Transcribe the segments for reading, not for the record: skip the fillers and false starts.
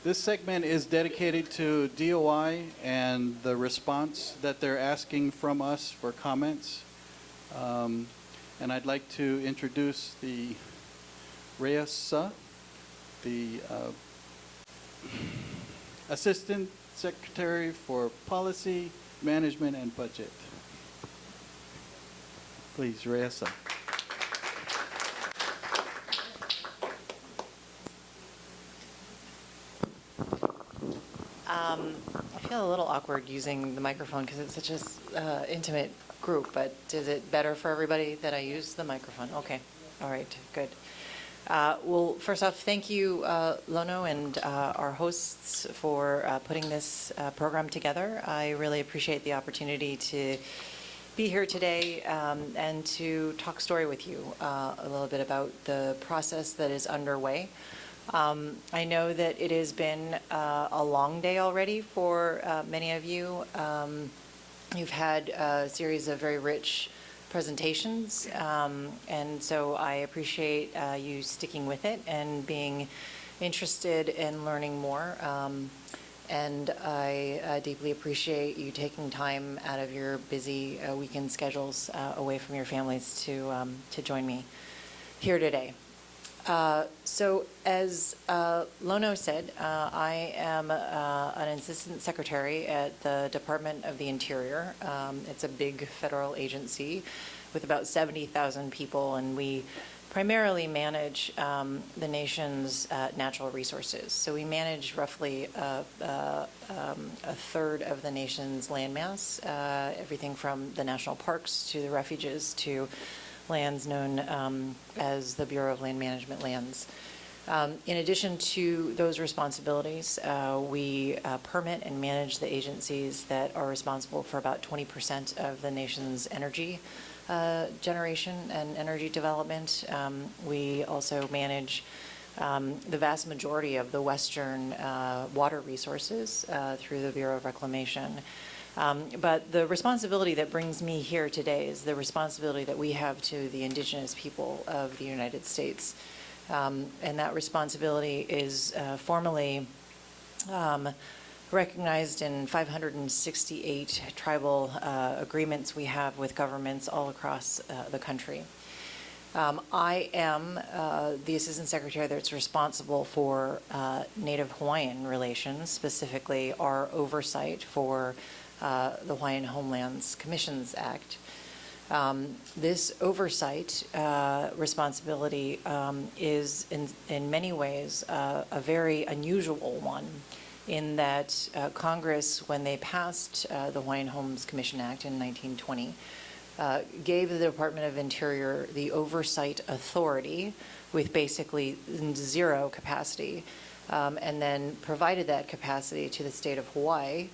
This segment is dedicated to DOI and the response that they're asking from us for comments. And I'd like to introduce the Rhea, the Assistant Secretary for Policy, Management, and Budget. Please, Rhea. I feel a little awkward using the microphone because it's such an intimate group, but is it better for everybody that I use the microphone? Okay. All right. Good. Well, first off, thank you, Lono, and our hosts for putting this program together. I really appreciate the opportunity to be here today and to talk story with you a little bit about the process that is underway. I know that it has been a long day already for many of you. You've had a series of very rich presentations, and so I appreciate you sticking with it and being interested in learning more. And I deeply appreciate you taking time out of your busy weekend schedules away from your families to join me here today. So as Lono said, I am an assistant secretary at the Department of the Interior. It's a big federal agency with about 70,000 people, and we primarily manage the nation's natural resources. So we manage roughly a third of the nation's landmass, everything from the national parks to the refuges to lands known as the Bureau of Land Management lands. In addition to those responsibilities, we permit and manage the agencies that are responsible for about 20% of the nation's energy generation and energy development. We also manage the vast majority of the Western water resources through the Bureau of Reclamation. But the responsibility that brings me here today is the responsibility that we have to the indigenous people of the United States. And that responsibility is formally recognized in 568 tribal agreements we have with governments all across the country. I am the Assistant Secretary that's responsible for Native Hawaiian relations, specifically our oversight for the Hawaiian Homelands Commissions Act. This oversight responsibility is in many ways a very unusual one, in that Congress, when they passed the Hawaiian Homes Commission Act in 1920, gave the Department of Interior the oversight authority with basically zero capacity, and then provided that capacity to the state of Hawaii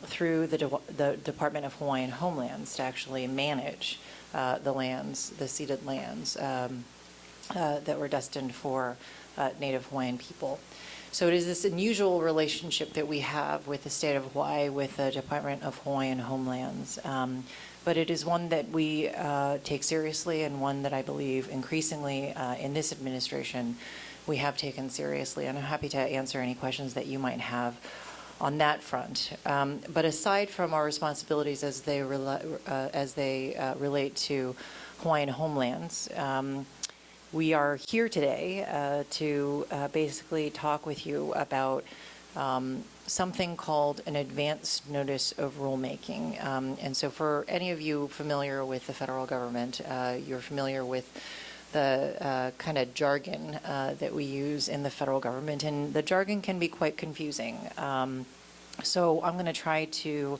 through the Department of Hawaiian Homelands to actually manage the lands, the ceded lands that were destined for Native Hawaiian people. So it is this unusual relationship that we have with the state of Hawaii, with the Department of Hawaiian Homelands. But it is one that we take seriously, and one that I believe increasingly in this administration we have taken seriously. And I'm happy to answer any questions that you might have on that front. But aside from our responsibilities as they relate to Hawaiian homelands, we are here today to basically talk with you about something called an advance notice of rulemaking. And so for any of you familiar with the federal government, you're familiar with the kind of jargon that we use in the federal government, and the jargon can be quite confusing. So I'm going to try to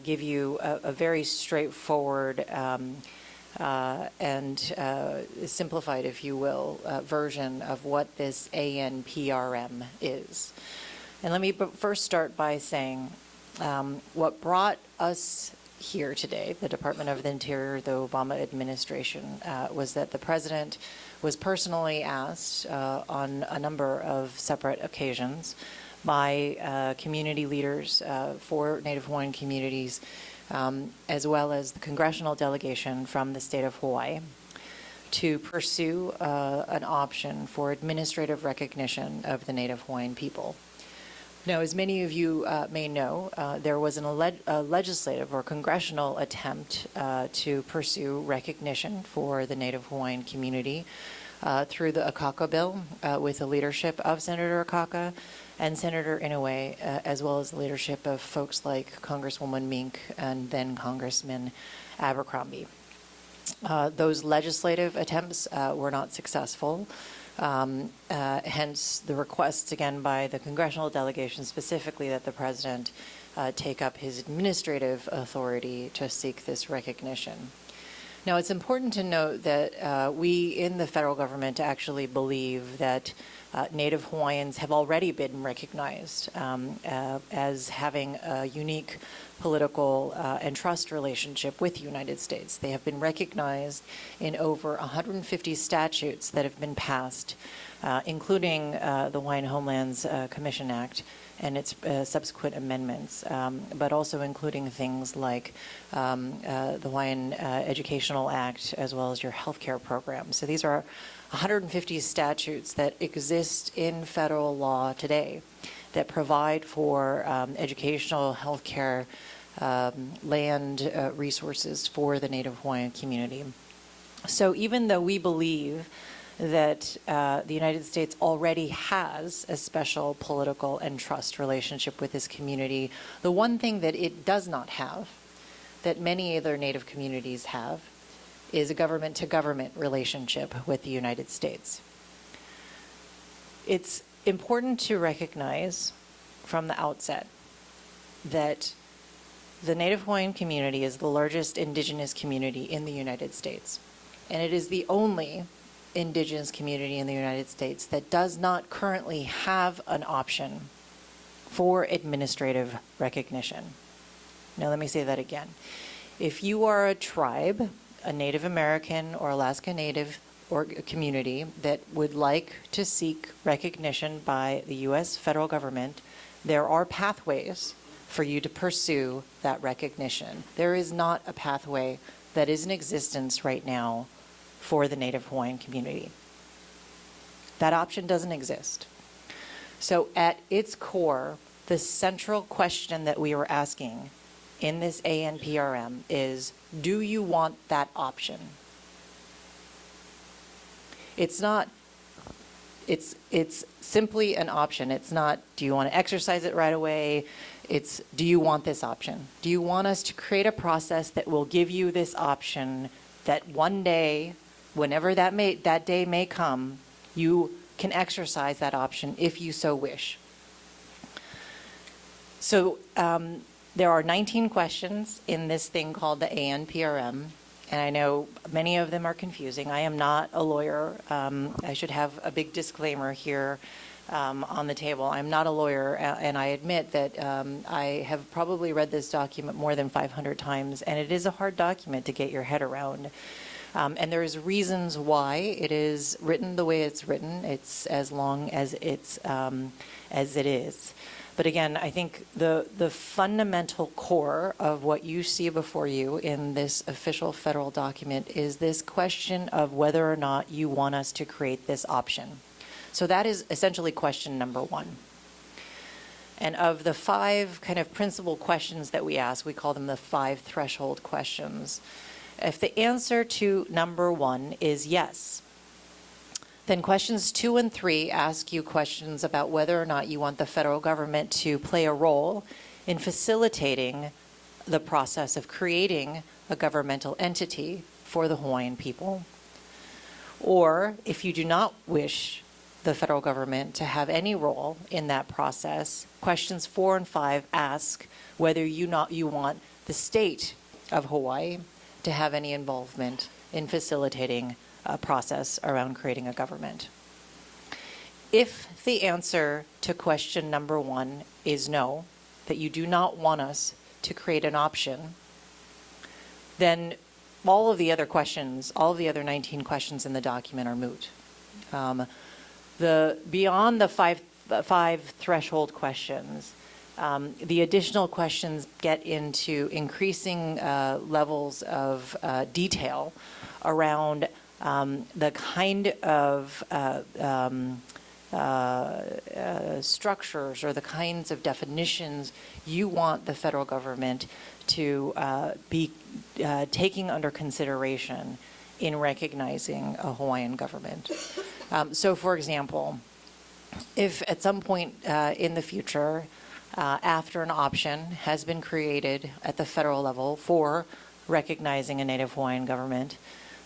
give you a very straightforward and simplified, if you will, version of what this ANPRM is. And let me first start by saying what brought us here today, the Department of the Interior, the Obama administration, was that the president was personally asked on a number of separate occasions by community leaders for Native Hawaiian communities, as well as the congressional delegation from the state of Hawaii, to pursue an option for administrative recognition of the Native Hawaiian people. Now, as many of you may know, there was a legislative or congressional attempt to pursue recognition for the Native Hawaiian community through the Akaka bill with the leadership of Senator Akaka and Senator Inouye, as well as the leadership of folks like Congresswoman Mink and then Congressman Abercrombie. Those legislative attempts were not successful. Hence the requests again by the congressional delegation specifically that the president take up his administrative authority to seek this recognition. Now, it's important to note that we in the federal government actually believe that Native Hawaiians have already been recognized as having a unique political and trust relationship with the United States. They have been recognized in over 150 statutes that have been passed, including the Hawaiian Homelands Commission Act and its subsequent amendments, but also including things like the Hawaiian Educational Act, as well as your healthcare program. So these are 150 statutes that exist in federal law today that provide for educational, healthcare, land resources for the Native Hawaiian community. So even though we believe that the United States already has a special political and trust relationship with this community, the one thing that it does not have, that many other Native communities have, is a government-to-government relationship with the United States. It's important to recognize from the outset that the Native Hawaiian community is the largest indigenous community in the United States, and it is the only indigenous community in the United States that does not currently have an option for administrative recognition. Now, let me say that again. If you are a tribe, a Native American or Alaska Native or community that would like to seek recognition by the U.S. federal government, there are pathways for you to pursue that recognition. There is not a pathway that is in existence right now for the Native Hawaiian community. That option doesn't exist. So at its core, the central question that we were asking in this ANPRM is, do you want that option? It's not, it's simply an option. It's not, do you want to exercise it right away? It's, do you want this option? Do you want us to create a process that will give you this option that one day, whenever that day may come, you can exercise that option if you so wish? So there are 19 questions in this thing called the ANPRM, and I know many of them are confusing. I am not a lawyer. I should have a big disclaimer here on the table. I'm not a lawyer, and I admit that I have probably read this document more than 500 times, and it is a hard document to get your head around. And there's reasons why it is written the way it's written. It's as long as it is. But again, I think the fundamental core of what you see before you in this official federal document is this question of whether or not you want us to create this option. So that is essentially question number one. And of the 5 kind of principal questions that we ask, we call them the 5 threshold questions. If the answer to number 1 is yes, then questions 2 and 3 ask you questions about whether or not you want the federal government to play a role in facilitating the process of creating a governmental entity for the Hawaiian people. Or if you do not wish the federal government to have any role in that process, questions 4 and 5 ask whether you want the state of Hawaii to have any involvement in facilitating a process around creating a government. If the answer to question number 1 is no, that you do not want us to create an option, then all of the other questions, all of the other 19 questions in the document are moot. Beyond the five threshold questions, the additional questions get into increasing levels of detail around the kind of structures or the kinds of definitions you want the federal government to be taking under consideration in recognizing a Hawaiian government. So, for example, if at some point in the future, after an option has been created at the federal level for recognizing a Native Hawaiian government,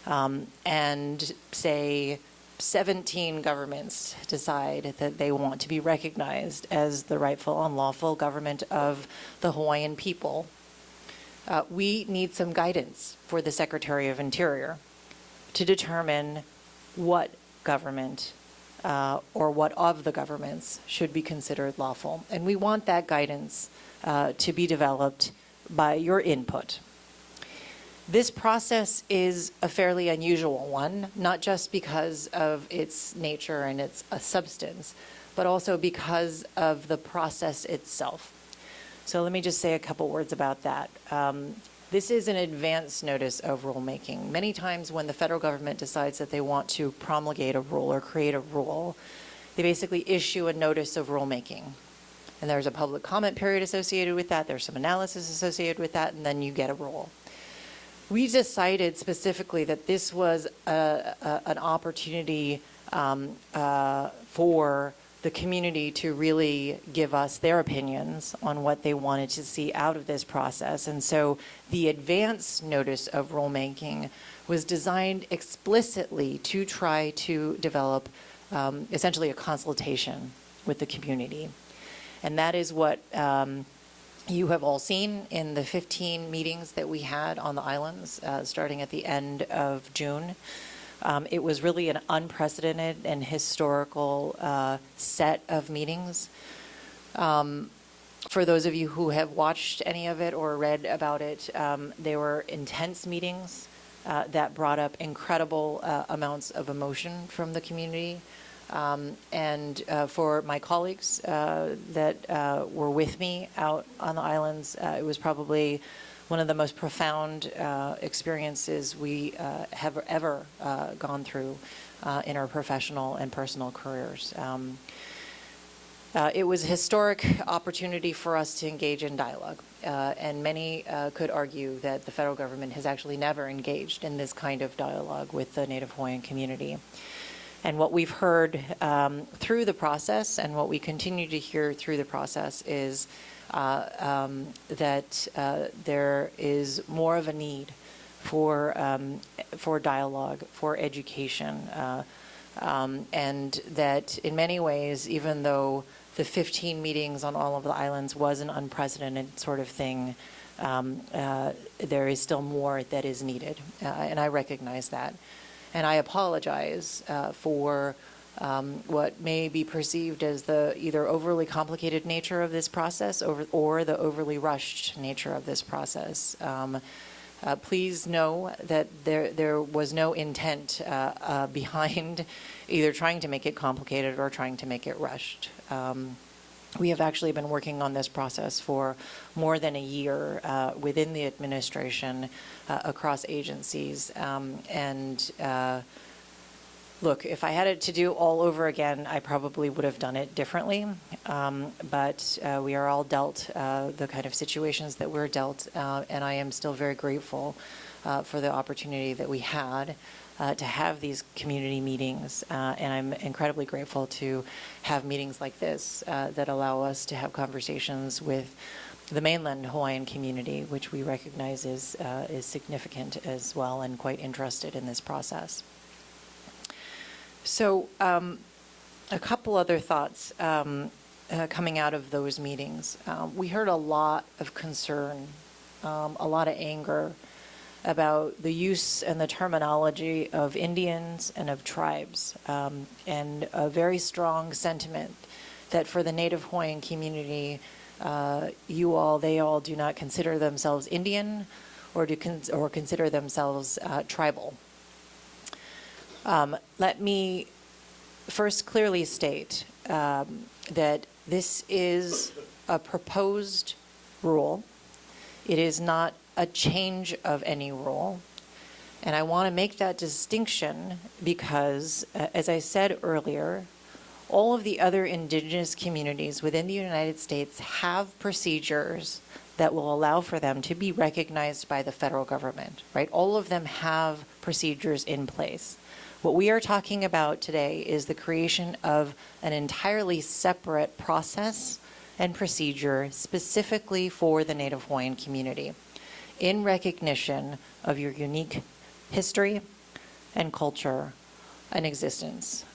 and say 17 governments decide that they want to be recognized as the rightful and lawful government of the Hawaiian people, we need some guidance for the Secretary of Interior to determine what government or what of the governments should be considered lawful. And we want that guidance to be developed by your input. This process is a fairly unusual one, not just because of its nature and its substance, but also because of the process itself. So let me just say a couple words about that. This is an advance notice of rulemaking. Many times when the federal government decides that they want to promulgate a rule or create a rule, they basically issue a notice of rulemaking. And there's a public comment period associated with that, there's some analysis associated with that, and then you get a rule. We decided specifically that this was an opportunity for the community to really give us their opinions on what they wanted to see out of this process. And so the advance notice of rulemaking was designed explicitly to try to develop essentially a consultation with the community. And that is what you have all seen in the 15 meetings that we had on the islands starting at the end of June. It was really an unprecedented and historical set of meetings. For those of you who have watched any of it or read about it, they were intense meetings that brought up incredible amounts of emotion from the community. And for my colleagues that were with me out on the islands, it was probably one of the most profound experiences we have ever gone through in our professional and personal careers. It was a historic opportunity for us to engage in dialogue, and many could argue that the federal government has actually never engaged in this kind of dialogue with the Native Hawaiian community. And what we've heard through the process and what we continue to hear through the process is that there is more of a need for dialogue, for education, and that in many ways, even though the 15 meetings on all of the islands was an unprecedented sort of thing, there is still more that is needed, and I recognize that. And I apologize for what may be perceived as the either overly complicated nature of this process or the overly rushed nature of this process. Please know that there was no intent behind either trying to make it complicated or trying to make it rushed. We have actually been working on this process for more than a year within the administration across agencies. Look, if I had it to do all over again, I probably would have done it differently. But we are all dealt the kind of situations that we're dealt, and I am still very grateful for the opportunity that we had to have these community meetings, and I'm incredibly grateful to have meetings like this that allow us to have conversations with the mainland Hawaiian community, which we recognize is significant as well and quite interested in this process. So a couple other thoughts coming out of those meetings. We heard a lot of concern, a lot of anger about the use and the terminology of Indians and of tribes, and a very strong sentiment that for the Native Hawaiian community, they all do not consider themselves Indian or consider themselves tribal. Let me first clearly state that this is a proposed rule. It is not a change of any rule. And I want to make that distinction because, as I said earlier, all of the other indigenous communities within the United States have procedures that will allow for them to be recognized by the federal government, right? All of them have procedures in place. What we are talking about today is the creation of an entirely separate process and procedure specifically for the Native Hawaiian community in recognition of your unique history and culture and existence.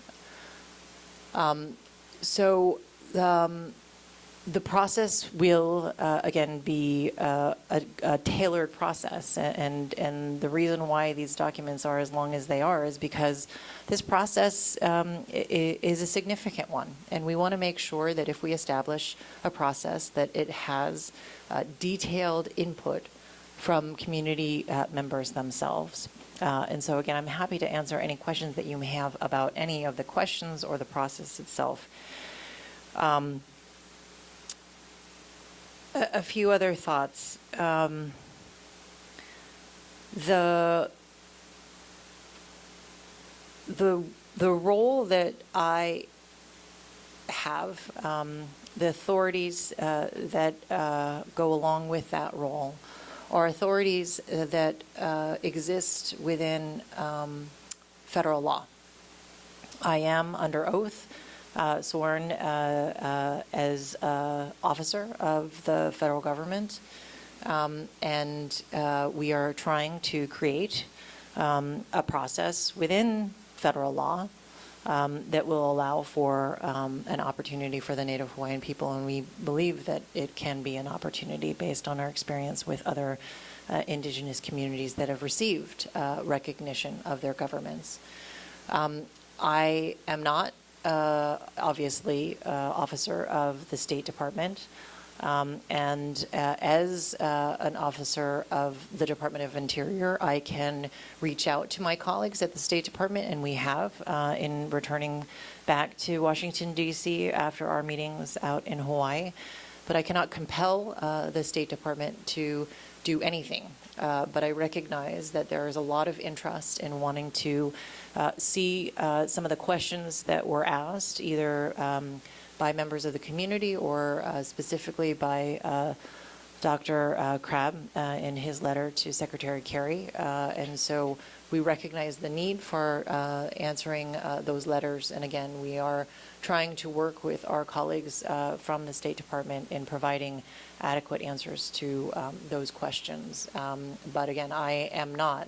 So the process will, again, be a tailored process. And the reason why these documents are as long as they are is because this process is a significant one. And we want to make sure that if we establish a process, that it has detailed input from community members themselves. And so, again, I'm happy to answer any questions that you may have about any of the questions or the process itself. A few other thoughts. The role that I have, the authorities that go along with that role, are authorities that exist within federal law. I am under oath sworn as officer of the federal government, and we are trying to create a process within federal law that will allow for an opportunity for the Native Hawaiian people, and we believe that it can be an opportunity based on our experience with other indigenous communities that have received recognition of their governments. I am not, obviously, officer of the State Department, and as an officer of the Department of Interior, I can reach out to my colleagues at the State Department, and we have in returning back to Washington, D.C. after our meetings out in Hawaii. But I cannot compel the State Department to do anything. But I recognize that there is a lot of interest in wanting to see some of the questions that were asked, either by members of the community or specifically by Dr. Crabb in his letter to Secretary Kerry. And so we recognize the need for answering those letters. And again, we are trying to work with our colleagues from the State Department in providing adequate answers to those questions. But again, I am not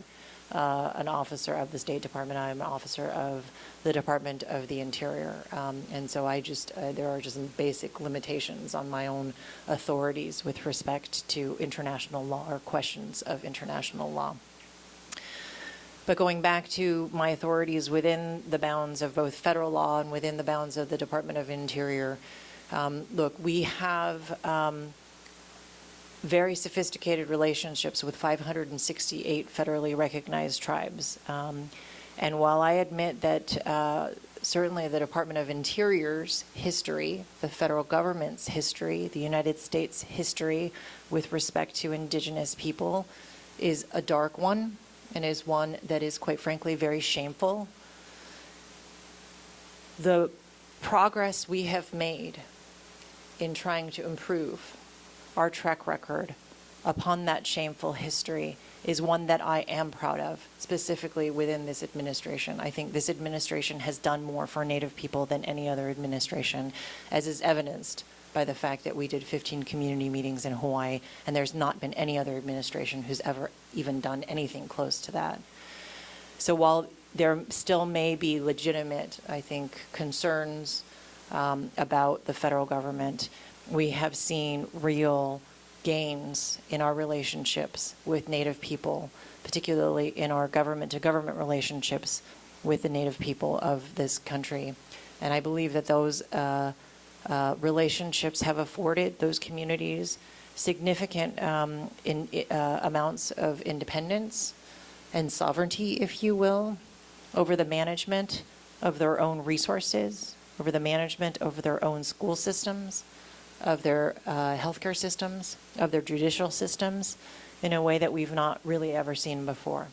an officer of the State Department. I'm an officer of the Department of the Interior. And so I just, there are just some basic limitations on my own authorities with respect to international law or questions of international law. But going back to my authorities within the bounds of both federal law and within the bounds of the Department of Interior, look, we have very sophisticated relationships with 568 federally recognized tribes. And while I admit that certainly the Department of Interior's history, the federal government's history, the United States history with respect to indigenous people is a dark one and is one that is, quite frankly, very shameful, the progress we have made in trying to improve our track record upon that shameful history is one that I am proud of, specifically within this administration. I think this administration has done more for Native people than any other administration, as is evidenced by the fact that we did 15 community meetings in Hawaii, and there's not been any other administration who's ever even done anything close to that. So while there still may be legitimate, I think, concerns about the federal government, we have seen real gains in our relationships with Native people, particularly in our government-to-government relationships with the Native people of this country. And I believe that those relationships have afforded those communities significant amounts of independence and sovereignty, if you will, over the management of their own resources, over the management of their own school systems, of their healthcare systems, of their judicial systems, in a way that we've not really ever seen before.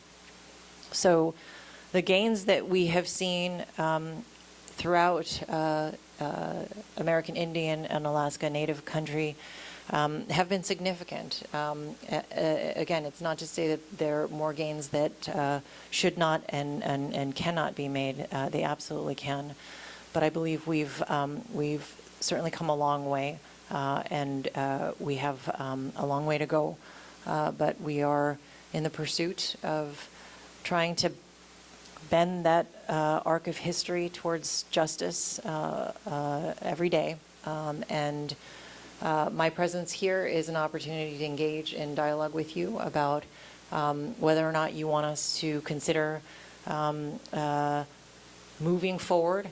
So the gains that we have seen throughout American Indian and Alaska Native country have been significant. Again, it's not to say that there are more gains that should not and cannot be made. They absolutely can. But I believe we've certainly come a long way, and we have a long way to go. But we are in the pursuit of trying to bend that arc of history towards justice every day. And my presence here is an opportunity to engage in dialogue with you about whether or not you want us to consider moving forward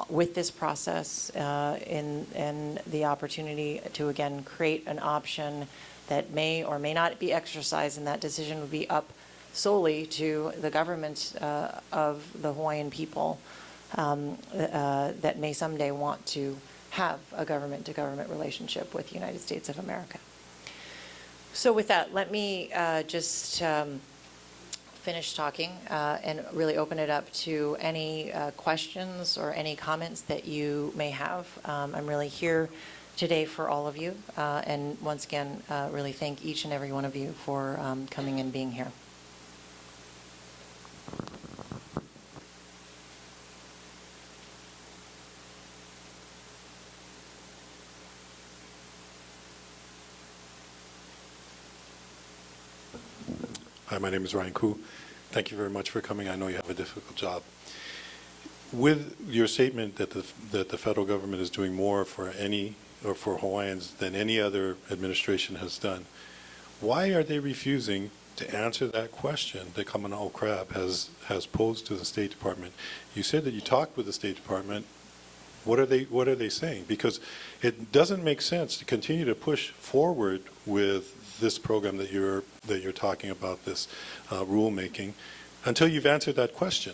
with this process in the opportunity to, again, create an option that may or may not be exercised, and that decision would be up solely to the government of the Hawaiian people that may someday want to have a government-to-government relationship with the United States of America. So with that, let me just finish talking and really open it up to any questions or any comments that you may have. I'm really here today for all of you, and once again, really thank each and every one of you for coming and being here. Hi, my name is Ryan Koo. Thank you very much for coming. I know you have a difficult job. With your statement that the federal government is doing more for for Hawaiians than any other administration has done, why are they refusing to answer that question that Kamana'o Crab has posed to the State Department? You said that you talked with the State Department. What are they saying? Because it doesn't make sense to continue to push forward with this program that you're talking about, this rulemaking, until you've answered that question.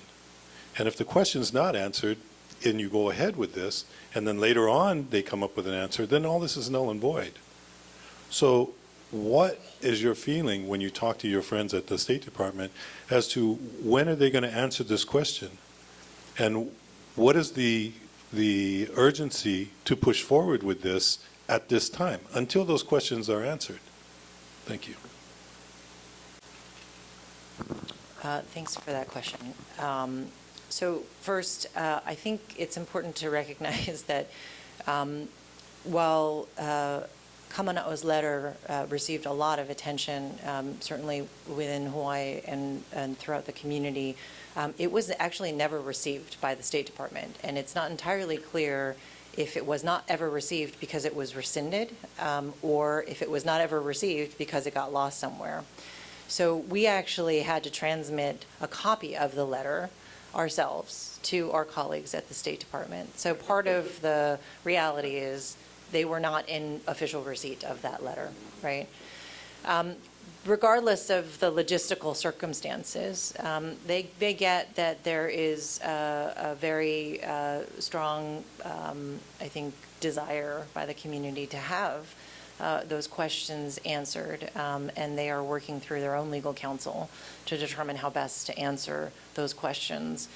And if the question's not answered, and you go ahead with this, and then later on they come up with an answer, then all this is null and void. So what is your feeling when you talk to your friends at the State Department as to when are they going to answer this question? And what is the urgency to push forward with this at this time until those questions are answered? Thank you. Thanks for that question. So first, I think it's important to recognize that while Kamana'o's letter received a lot of attention, certainly within Hawaii and throughout the community, it was actually never received by the State Department. And it's not entirely clear if it was not ever received because it was rescinded, or if it was not ever received because it got lost somewhere. So we actually had to transmit a copy of the letter ourselves to our colleagues at the State Department. So part of the reality is they were not in official receipt of that letter, right? Regardless of the logistical circumstances, they get that there is a very strong, I think, desire by the community to have those questions answered, and they are working through their own legal counsel to determine how best to answer those questions.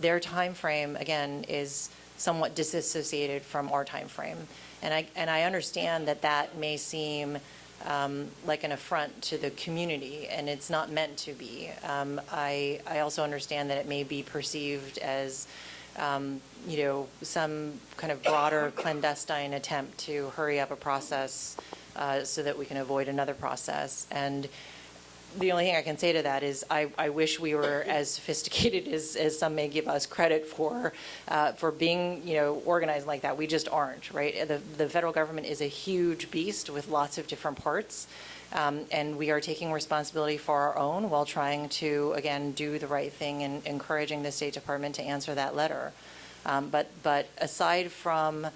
Their time frame, again, is somewhat disassociated from our time frame, and I understand that that may seem like an affront to the community, and it's not meant to be. I also understand that it may be perceived as some kind of broader clandestine attempt to hurry up a process so that we can avoid another process. And the only thing I can say to that is I wish we were as sophisticated as some may give us credit for being, organized like that. We just aren't, right? The federal government is a huge beast with lots of different parts. And we are taking responsibility for our own while trying to, again, do the right thing and encouraging the State Department to answer that letter. But aside from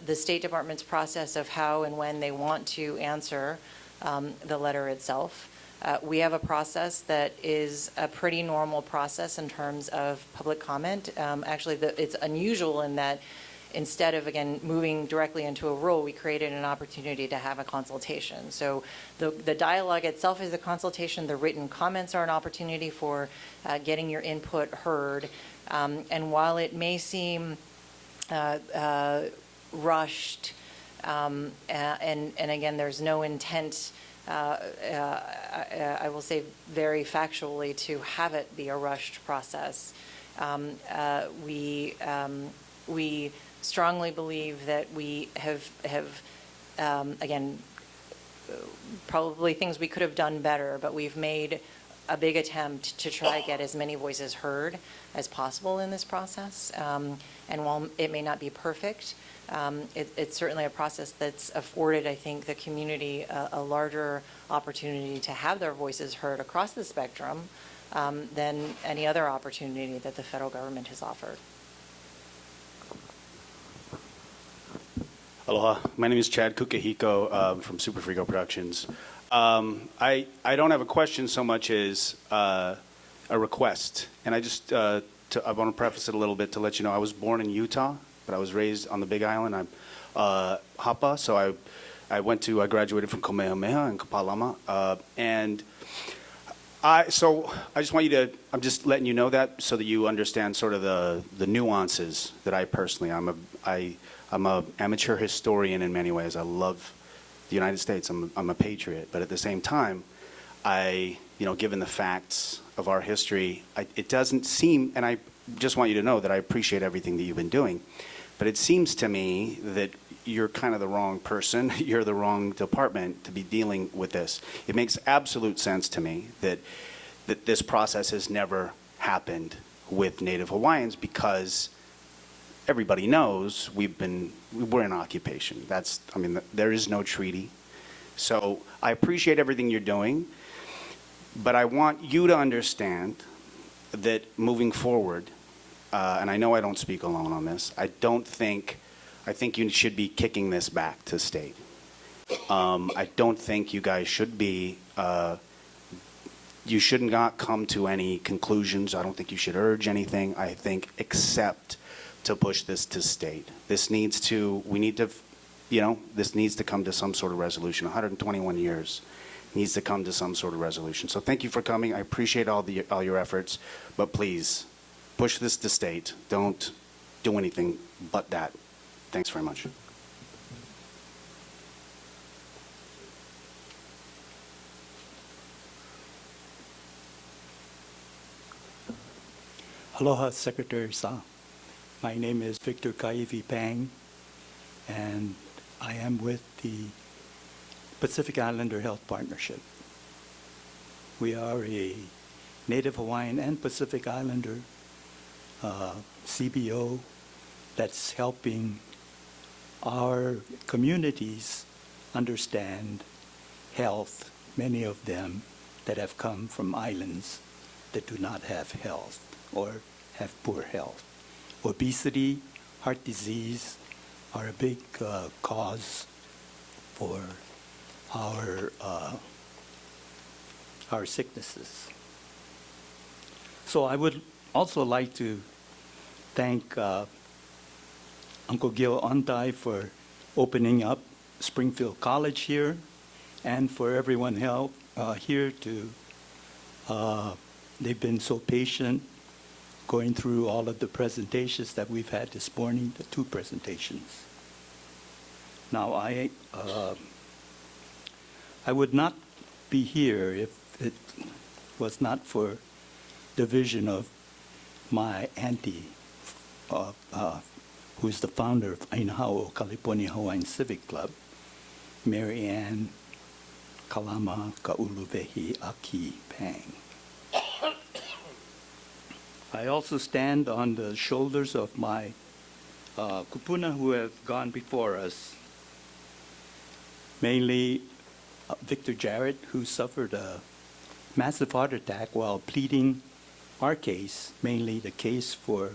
the State Department's process of how and when they want to answer the letter itself, we have a process that is a pretty normal process in terms of public comment. Actually, it's unusual in that instead of, again, moving directly into a rule, we created an opportunity to have a consultation. So the dialogue itself is a consultation. The written comments are an opportunity for getting your input heard. And while it may seem rushed, and again, there's no intent, I will say very factually, to have it be a rushed process. We strongly believe that we have again, probably things we could have done better, but we've made a big attempt to try to get as many voices heard as possible in this process. And while it may not be perfect, it's certainly a process that's afforded, I think, the community a larger opportunity to have their voices heard across the spectrum than any other opportunity that the federal government has offered. Aloha. My name is Chad Kukahiko from Super Frigo Productions. I don't have a question so much as a request. And I just I want to preface it a little bit to let you know I was born in Utah, but I was raised on the Big Island. I'm Hapa, so I graduated from Kamehameha in Kapalama. So I just want you to, I'm just letting you know that so that you understand sort of the nuances that I personally, I'm a amateur historian in many ways. I love the United States. I'm a patriot, but at the same time, given the facts of our history, it doesn't seem, and I just want you to know that I appreciate everything that you've been doing, but it seems to me that you're kind of the wrong person, you're the wrong department to be dealing with this. It makes absolute sense to me that this process has never happened with Native Hawaiians because everybody knows we're in occupation. There is no treaty. So I appreciate everything you're doing, but I want you to understand that moving forward, and I know I don't speak alone on this, I think you should be kicking this back to state. I don't think you guys should be, you should not come to any conclusions. I don't think you should urge anything. I think except to push this to state. This needs to come to some sort of resolution. 121 years needs to come to some sort of resolution. So thank you for coming. I appreciate all your efforts, but please push this to state. Don't do anything but that. Thanks very much. Aloha, Secretary Sa. My name is Victor Kaivi Pang, and I am with the Pacific Islander Health Partnership. We are a Native Hawaiian and Pacific Islander CBO that's helping our communities understand health, many of them that have come from islands that do not have health or have poor health. Obesity, heart disease are a big cause for our sicknesses. So I would also like to thank Uncle Gil Ontai for opening up Springfield College here, and for everyone here they've been so patient going through all of the presentations that we've had this morning, the 2 presentations. Now, I would not be here if it was not for the vision of my auntie, who's the founder of Ainahao Kaliponi Hawaiian Civic Club, Mary Ann Kalama Kauluvehi Aki Pang. I also stand on the shoulders of my kupuna who have gone before us, mainly Victor Jarrett, who suffered a massive heart attack while pleading our case, mainly the case for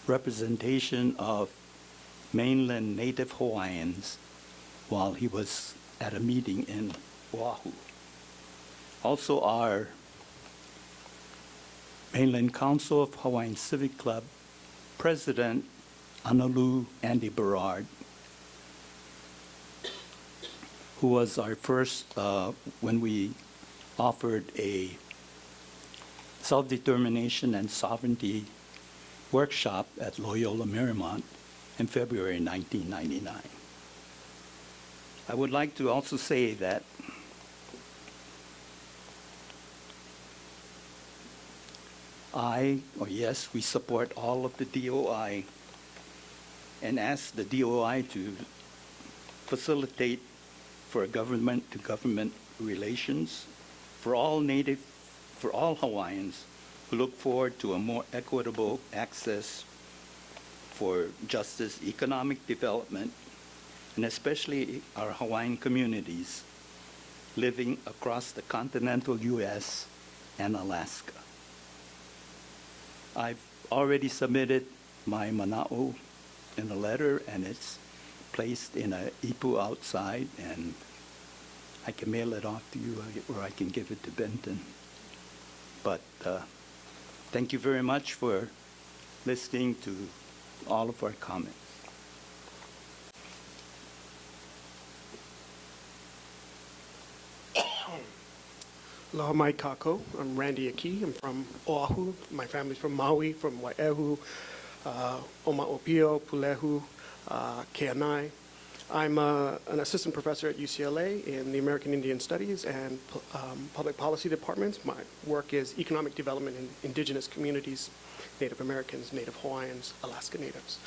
representation of mainland Native Hawaiians while he was at a meeting in Oahu. Also our Mainland Council of Hawaiian Civic Club President Honolulu Andy Berard, who was our first, when we offered a self-determination and sovereignty workshop at Loyola Marymount in February 1999. I would like to also say that we support all of the DOI and ask the DOI to facilitate for government-to-government relations for all Hawaiians who look forward to a more equitable access for justice, economic development, and especially our Hawaiian communities living across the continental U.S. and Alaska. I've already submitted my mana'o in a letter, and it's placed in a ipu outside, and I can mail it off to you, or I can give it to Benton. But thank you very much for listening to all of our comments. Aloha mai kako. I'm Randy Aki. I'm from Oahu. My family's from Maui, from Wai'ehu, Oma'opio, Pulehu, Keanai. I'm an assistant professor at UCLA in the American Indian Studies and Public Policy departments. My work is economic development in indigenous communities, Native Americans, Native Hawaiians, Alaska Natives.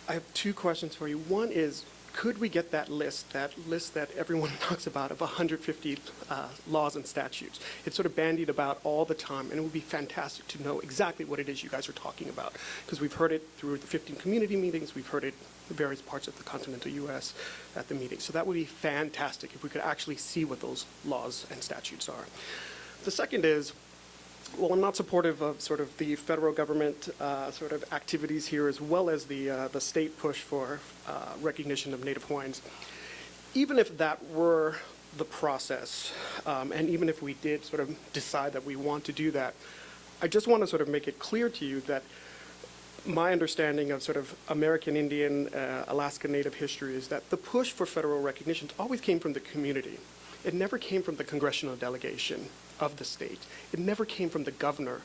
I have two questions for you. One is, could we get that list that everyone talks about of 150 laws and statutes? It's sort of bandied about all the time, and it would be fantastic to know exactly what it is you guys are talking about, because we've heard it through the 15 community meetings, we've heard it in various parts of the continental U.S. at the meeting. So that would be fantastic if we could actually see what those laws and statutes are. The second is, well, I'm not supportive of sort of the federal government sort of activities here, as well as the state push for recognition of Native Hawaiians. Even if that were the process, and even if we did sort of decide that we want to do that, I just want to sort of make it clear to you that my understanding of sort of American Indian, Alaska Native history is that the push for federal recognition always came from the community. It never came from the congressional delegation of the state. It never came from the governor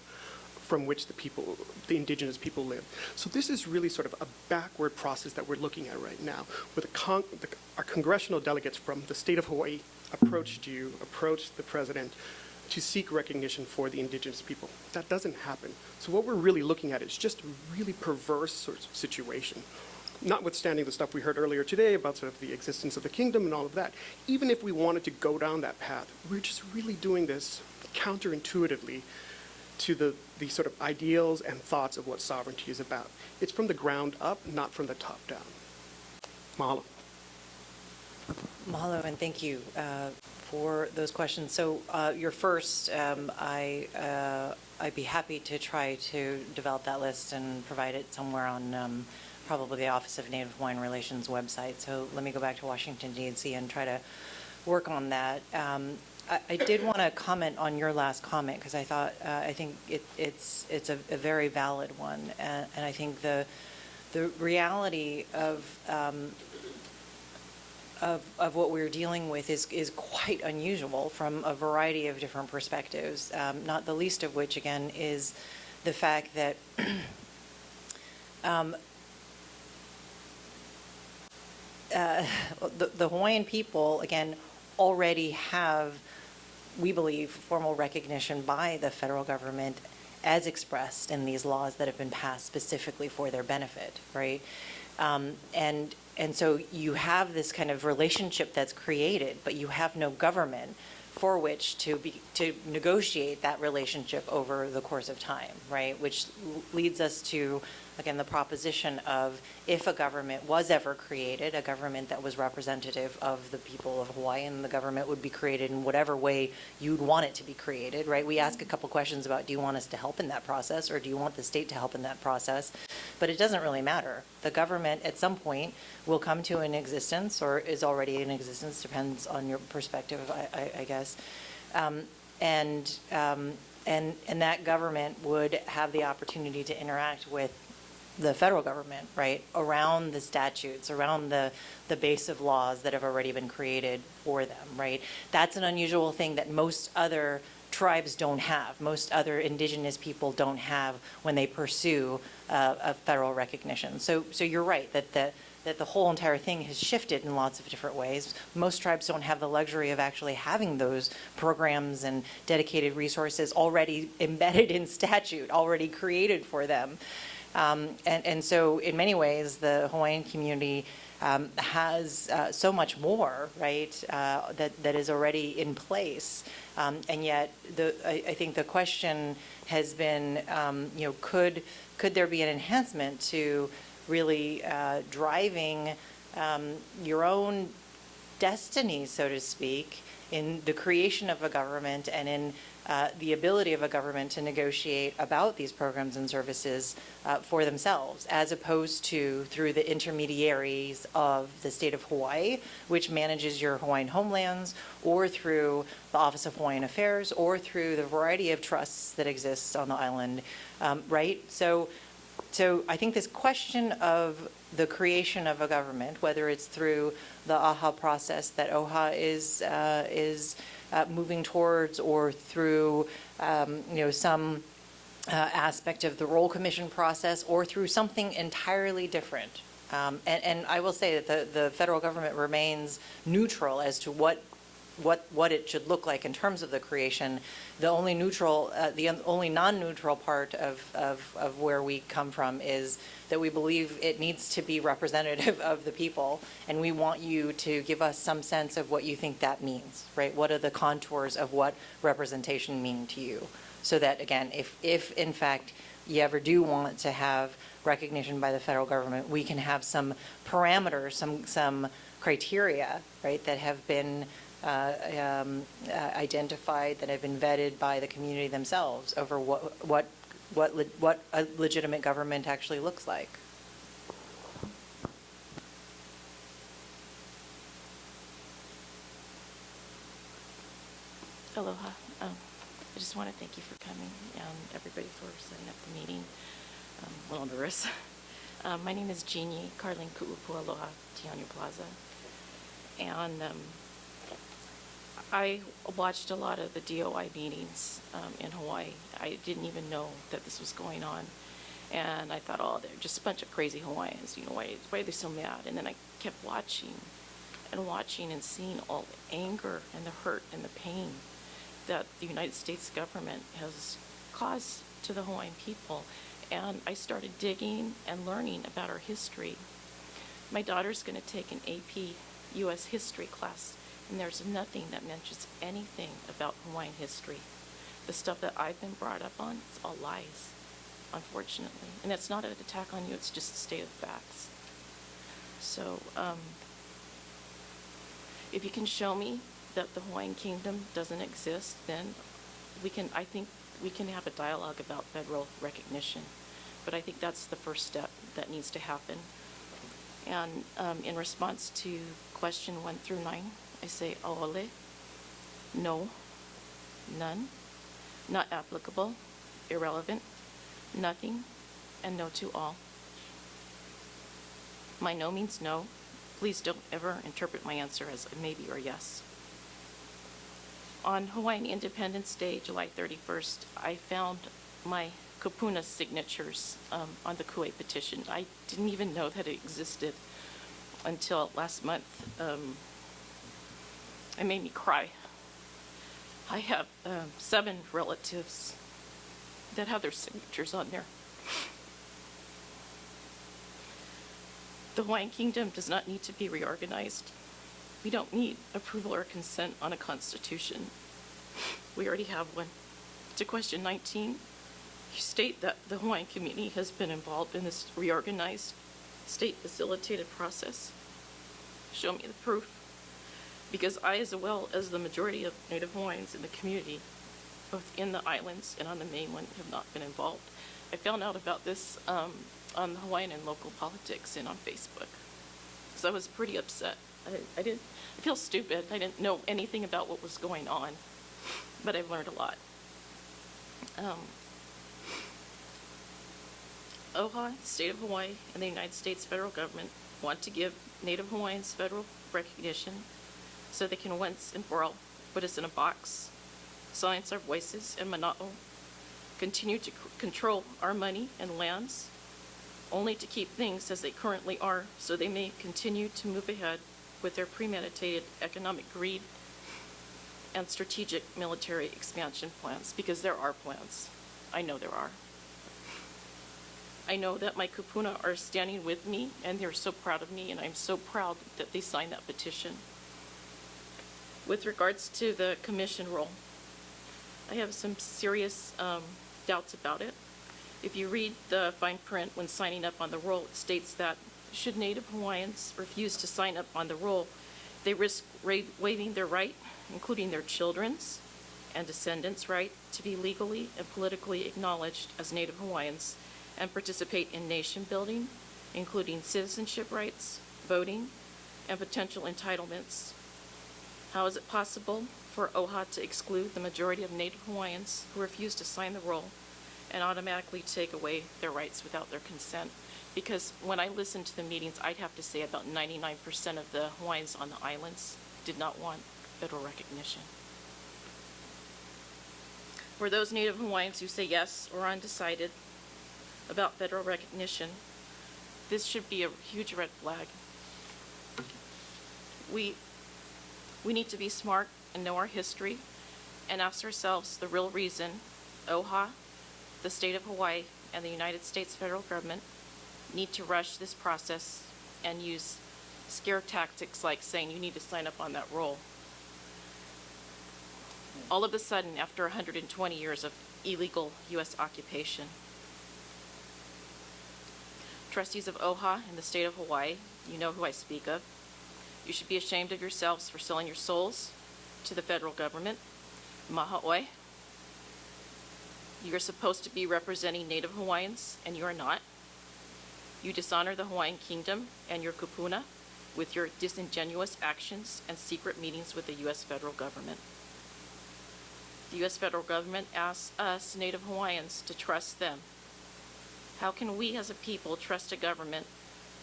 from which the indigenous people live. So this is really sort of a backward process that we're looking at right now, where our congressional delegates from the state of Hawaii approached the president to seek recognition for the indigenous people. That doesn't happen. So what we're really looking at is just a really perverse sort of situation. Notwithstanding the stuff we heard earlier today about sort of the existence of the kingdom and all of that, even if we wanted to go down that path, we're just really doing this counterintuitively to the sort of ideals and thoughts of what sovereignty is about. It's from the ground up, not from the top down. Mahalo. Mahalo, and thank you for those questions. So your first, I'd be happy to try to develop that list and provide it somewhere on probably the Office of Native Hawaiian Relations website. So let me go back to Washington, D.C. and try to work on that. I did want to comment on your last comment, because I think it's a very valid one, and I think the reality of what we're dealing with is quite unusual from a variety of different perspectives, not the least of which, again, is the fact that the Hawaiian people, again, already have, we believe, formal recognition by the federal government as expressed in these laws that have been passed specifically for their benefit, right? And so you have this kind of relationship that's created, but you have no government for which to negotiate that relationship over the course of time, right? Which leads us to, again, the proposition of, if a government was ever created, a government that was representative of the people of Hawaii, and the government would be created in whatever way you'd want it to be created, right? We ask a couple questions about, do you want us to help in that process, or do you want the state to help in that process? But it doesn't really matter. The government at some point will come to an existence, or is already in existence, depends on your perspective, I guess. And that government would have the opportunity to interact with the federal government, right, around the statutes, around the base of laws that have already been created for them, right? That's an unusual thing that most other tribes don't have, most other indigenous people don't have when they pursue a federal recognition. So you're right that the whole entire thing has shifted in lots of different ways. Most tribes don't have the luxury of actually having those programs and dedicated resources already embedded in statute, already created for them. And so in many ways, the Hawaiian community has so much more, right, that is already in place. And yet, I think the question has been, could there be an enhancement to really driving your own destiny, so to speak, in the creation of a government and in the ability of a government to negotiate about these programs and services for themselves, as opposed to through the intermediaries of the state of Hawaii, which manages your Hawaiian homelands, or through the Office of Hawaiian Affairs, or through the variety of trusts that exist on the island, right? So I think this question of the creation of a government, whether it's through the AHA process that OHA is moving towards, or through some aspect of the Royal Commission process, or through something entirely different. And I will say that the federal government remains neutral as to what it should look like in terms of the creation. The only neutral, the only non-neutral part of where we come from is that we believe it needs to be representative of the people, and we want you to give us some sense of what you think that means, right? What are the contours of what representation mean to you? So that, again, if in fact you ever do want to have recognition by the federal government, we can have some parameters, some criteria, right, that have been identified, that have been vetted by the community themselves over what a legitimate government actually looks like. Aloha. I just want to thank you for coming, and everybody for setting up the meeting. I'm a little nervous. My name is Jeannie Carlin Ku'upu Aloha, Tiana Plaza. And I watched a lot of the DOI meetings in Hawaii. I didn't even know that this was going on. And I thought, oh, they're just a bunch of crazy Hawaiians. Why are they so mad? And then I kept watching and seeing all the anger and the hurt and the pain that the United States government has caused to the Hawaiian people. And I started digging and learning about our history. My daughter's going to take an AP U.S. history class, and there's nothing that mentions anything about Hawaiian history. The stuff that I've been brought up on, it's all lies, unfortunately. And it's not an attack on you, it's just a state of facts. So if you can show me that the Hawaiian Kingdom doesn't exist, then I think we can have a dialogue about federal recognition. But I think that's the first step that needs to happen. And in response to question 1 through 9, I say aole, no, none, not applicable, irrelevant, nothing, and no to all. My no means no. Please don't ever interpret my answer as a maybe or yes. On Hawaiian Independence Day, July 31st, I found my kupuna signatures on the Ku'e petition. I didn't even know that it existed until last month. It made me cry. I have 7 relatives that have their signatures on there. The Hawaiian Kingdom does not need to be reorganized. We don't need approval or consent on a constitution. We already have one. To question 19, you state that the Hawaiian community has been involved in this reorganized, state-facilitated process. Show me the proof. Because I, as well as the majority of Native Hawaiians in the community, both in the islands and on the mainland, have not been involved. I found out about this on the Hawaiian and local politics and on Facebook. So I was pretty upset. I feel stupid. I didn't know anything about what was going on, but I've learned a lot. OHA, the state of Hawaii, and the United States federal government want to give Native Hawaiians federal recognition so they can once and for all put us in a box, silence our voices, and mana'o, continue to control our money and lands, only to keep things as they currently are so they may continue to move ahead with their premeditated economic greed and strategic military expansion plans, because there are plans. I know there are. I know that my kupuna are standing with me, and they're so proud of me, and I'm so proud that they signed that petition. With regards to the commission role, I have some serious doubts about it. If you read the fine print when signing up on the roll, it states that should Native Hawaiians refuse to sign up on the roll, they risk waiving their right, including their children's and descendants' right, to be legally and politically acknowledged as Native Hawaiians and participate in nation building, including citizenship rights, voting, and potential entitlements. How is it possible for OHA to exclude the majority of Native Hawaiians who refuse to sign the roll and automatically take away their rights without their consent? Because when I listened to the meetings, I'd have to say about 99% of the Hawaiians on the islands did not want federal recognition. For those Native Hawaiians who say yes or are undecided about federal recognition, this should be a huge red flag. We need to be smart and know our history and ask ourselves the real reason OHA, the state of Hawaii, and the United States federal government need to rush this process and use scare tactics like saying you need to sign up on that roll. All of a sudden, after 120 years of illegal U.S. occupation. Trustees of OHA in the state of Hawaii, you know who I speak of. You should be ashamed of yourselves for selling your souls to the federal government. Maha'oi. You're supposed to be representing Native Hawaiians, and you are not. You dishonor the Hawaiian kingdom and your kupuna with your disingenuous actions and secret meetings with the U.S. federal government. The U.S. federal government asks us, Native Hawaiians, to trust them. How can we as a people trust a government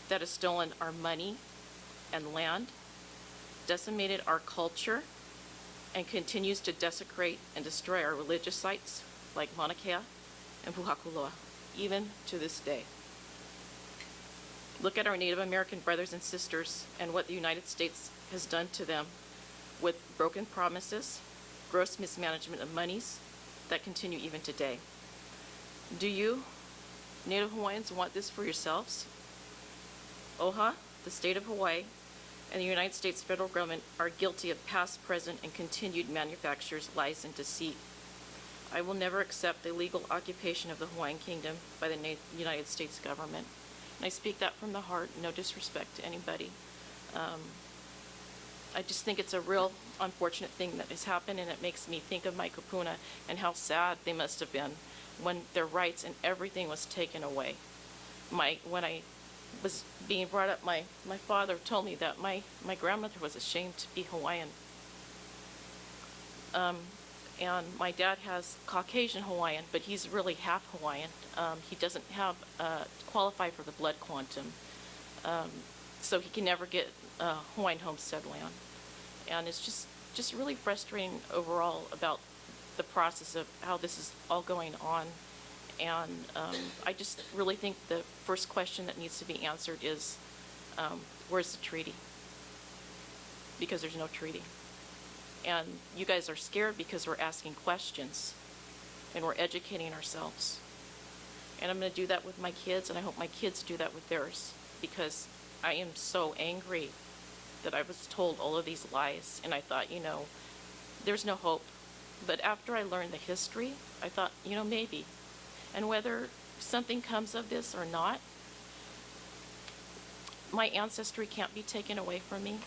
that has stolen our money and land, decimated our culture, and continues to desecrate and destroy our religious sites like Mauna Kea and Puhakuloa, even to this day? Look at our Native American brothers and sisters and what the United States has done to them with broken promises, gross mismanagement of monies that continue even today. Do you, Native Hawaiians, want this for yourselves? OHA, the state of Hawaii, and the United States federal government are guilty of past, present, and continued manufactures, lies, and deceit. I will never accept the illegal occupation of the Hawaiian kingdom by the United States government. And I speak that from the heart, no disrespect to anybody. I just think it's a real unfortunate thing that has happened, and it makes me think of my kupuna and how sad they must have been when their rights and everything was taken away. When I was being brought up, my father told me that my grandmother was ashamed to be Hawaiian. And my dad has Caucasian Hawaiian, but he's really half Hawaiian. He doesn't have qualify for the blood quantum, so he can never get Hawaiian homestead land. And it's just really frustrating overall about the process of how this is all going on. And I just really think the first question that needs to be answered is, where's the treaty? Because there's no treaty. And you guys are scared because we're asking questions and we're educating ourselves. And I'm going to do that with my kids, and I hope my kids do that with theirs, because I am so angry that I was told all of these lies, and I thought, there's no hope. But after I learned the history, I thought, maybe. And whether something comes of this or not, my ancestry can't be taken away from me.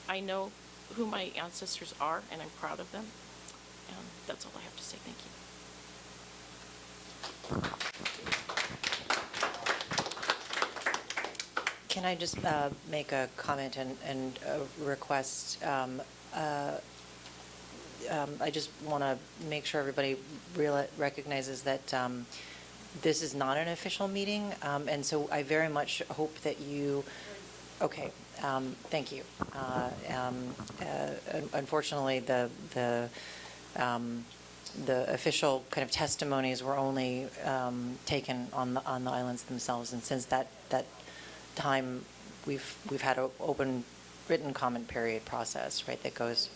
I know who my ancestors are, and I'm proud of them. And that's all I have to say. Thank you. Can I just make a comment and a request? I just want to make sure everybody recognizes that this is not an official meeting, and so I very much hope that you, okay, thank you. Unfortunately, the official kind of testimonies were only taken on the islands themselves, and since that time, we've had an open written comment period process, right, that goes.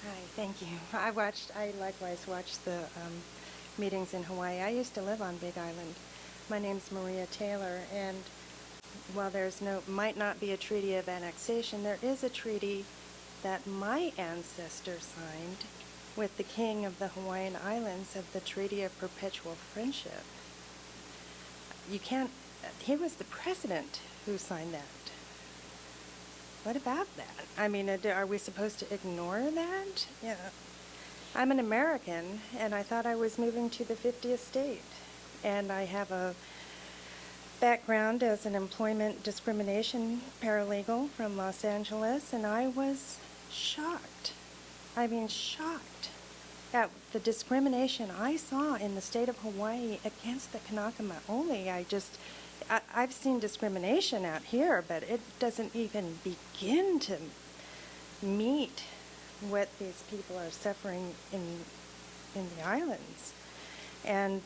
Hi, thank you. I likewise watched the meetings in Hawaii. I used to live on Big Island. My name's Rhea Taylor, and while might not be a treaty of annexation, there is a treaty that my ancestor signed with the king of the Hawaiian Islands of the Treaty of Perpetual Friendship. He was the president who signed that. What about that? I mean, are we supposed to ignore that? Yeah. I'm an American, and I thought I was moving to the 50th state. And I have a background as an employment discrimination paralegal from Los Angeles, and I was shocked. I mean, shocked at the discrimination I saw in the state of Hawaii against the Kanaka Maoli. I've seen discrimination out here, but it doesn't even begin to meet what these people are suffering in the islands. And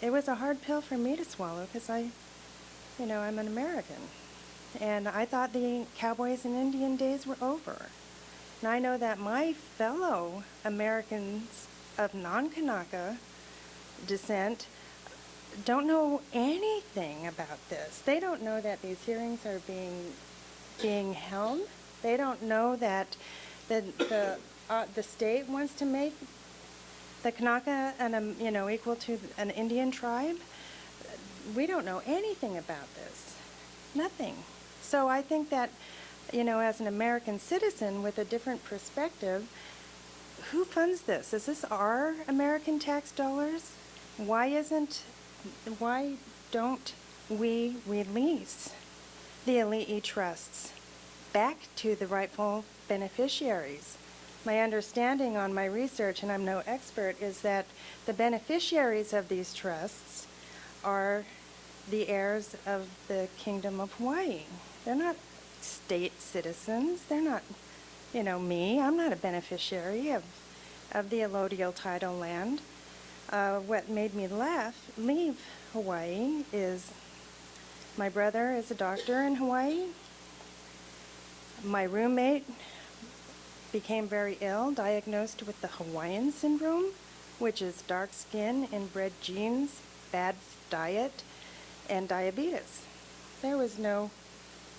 it was a hard pill for me to swallow because I'm an American. And I thought the Cowboys and Indian days were over. And I know that my fellow Americans of non-Kanaka descent don't know anything about this. They don't know that these hearings are being held. They don't know that the state wants to make the Kanaka equal to an Indian tribe. We don't know anything about this. Nothing. So I think that, as an American citizen with a different perspective, who funds this? Is this our American tax dollars? Why don't we release the elite trusts back to the rightful beneficiaries? My understanding on my research, and I'm no expert, is that the beneficiaries of these trusts are the heirs of the Kingdom of Hawaii. They're not state citizens. They're not, me. I'm not a beneficiary of the allodial title land. What made me leave Hawaii is my brother is a doctor in Hawaii. My roommate became very ill, diagnosed with the Hawaiian syndrome, which is dark skin, inbred genes, bad diet, and diabetes. There was no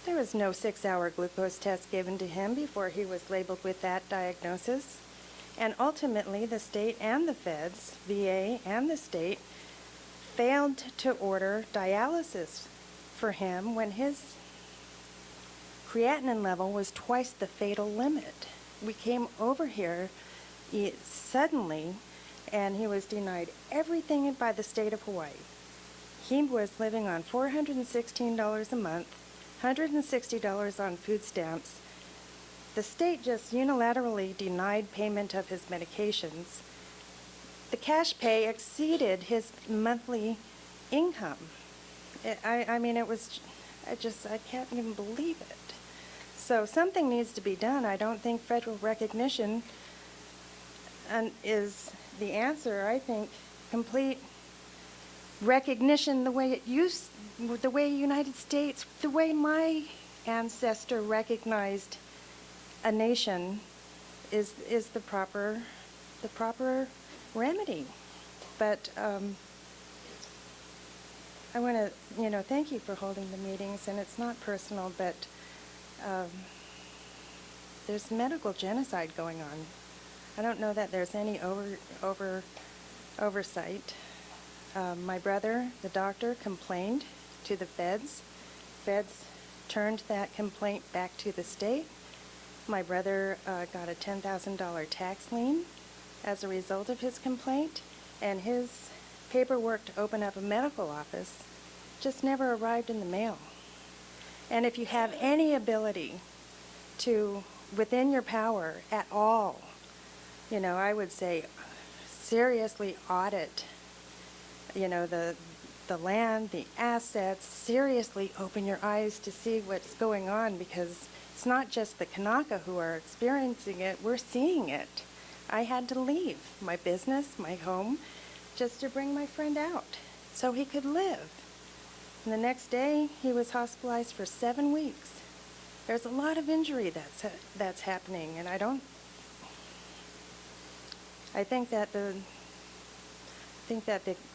6-hour glucose test given to him before he was labeled with that diagnosis. And ultimately, the state and the feds, VA and the state, failed to order dialysis for him when his creatinine level was twice the fatal limit. We came over here suddenly, and he was denied everything by the state of Hawaii. He was living on $416 a month, $160 on food stamps. The state just unilaterally denied payment of his medications. The cash pay exceeded his monthly income. I can't even believe it. So something needs to be done. I don't think federal recognition is the answer. I think complete recognition the way United States, the way my ancestor recognized a nation is the proper remedy. But I want to, thank you for holding the meetings, and it's not personal, but there's medical genocide going on. I don't know that there's any oversight. My brother, the doctor, complained to the feds. Feds turned that complaint back to the state. My brother got a $10,000 tax lien as a result of his complaint, and his paperwork to open up a medical office just never arrived in the mail. And if you have any ability to, within your power at all, you know, I would say seriously audit, you know, the land, the assets, seriously open your eyes to see what's going on, because it's not just the Kanaka who are experiencing it, we're seeing it. I had to leave my business, my home, just to bring my friend out so he could live. And the next day, he was hospitalized for 7 weeks. There's a lot of injury that's happening, and I think that the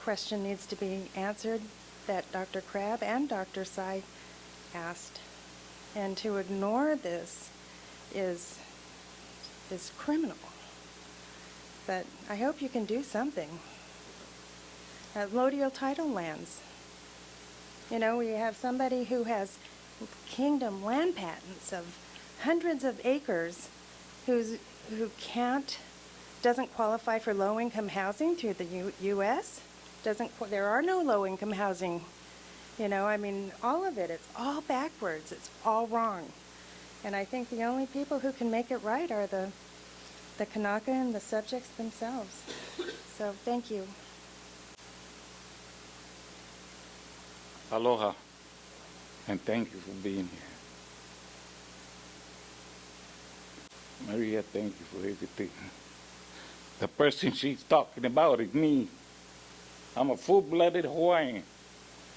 question needs to be answered that Dr. Crabb and Dr. Tsai asked. And to ignore this is criminal. But I hope you can do something. Lodial title lands. You know, we have somebody who has kingdom land patents of hundreds of acres who doesn't qualify for low-income housing through the U.S. There are no low-income housing. You know, I mean, all of it, it's all backwards. It's all wrong. And I think the only people who can make it right are the Kanaka and the subjects themselves. So thank you. Aloha, and thank you for being here. Maria, thank you for everything. The person she's talking about is me. I'm a full-blooded Hawaiian.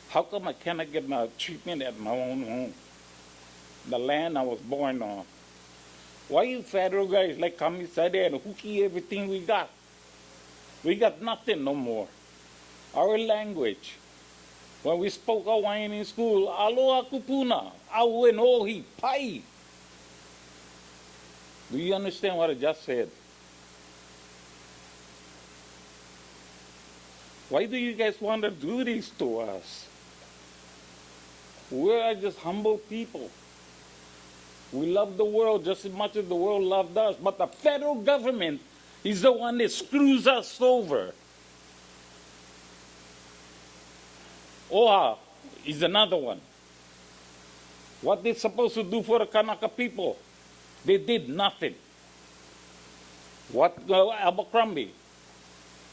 How come I cannot get my treatment at my own home? The land I was born on. Why you federal guys like come inside there and hooky everything we got? We got nothing no more. Our language. When we spoke Hawaiian in school, aloha kupuna, au en ohi pai. Do you understand what I just said? Why do you guys want to do this to us? We're just humble people. We love the world just as much as the world loved us, but the federal government is the one that screws us over. OHA is another one. What they're supposed to do for the Kanaka people, they did nothing. What Abercrombie?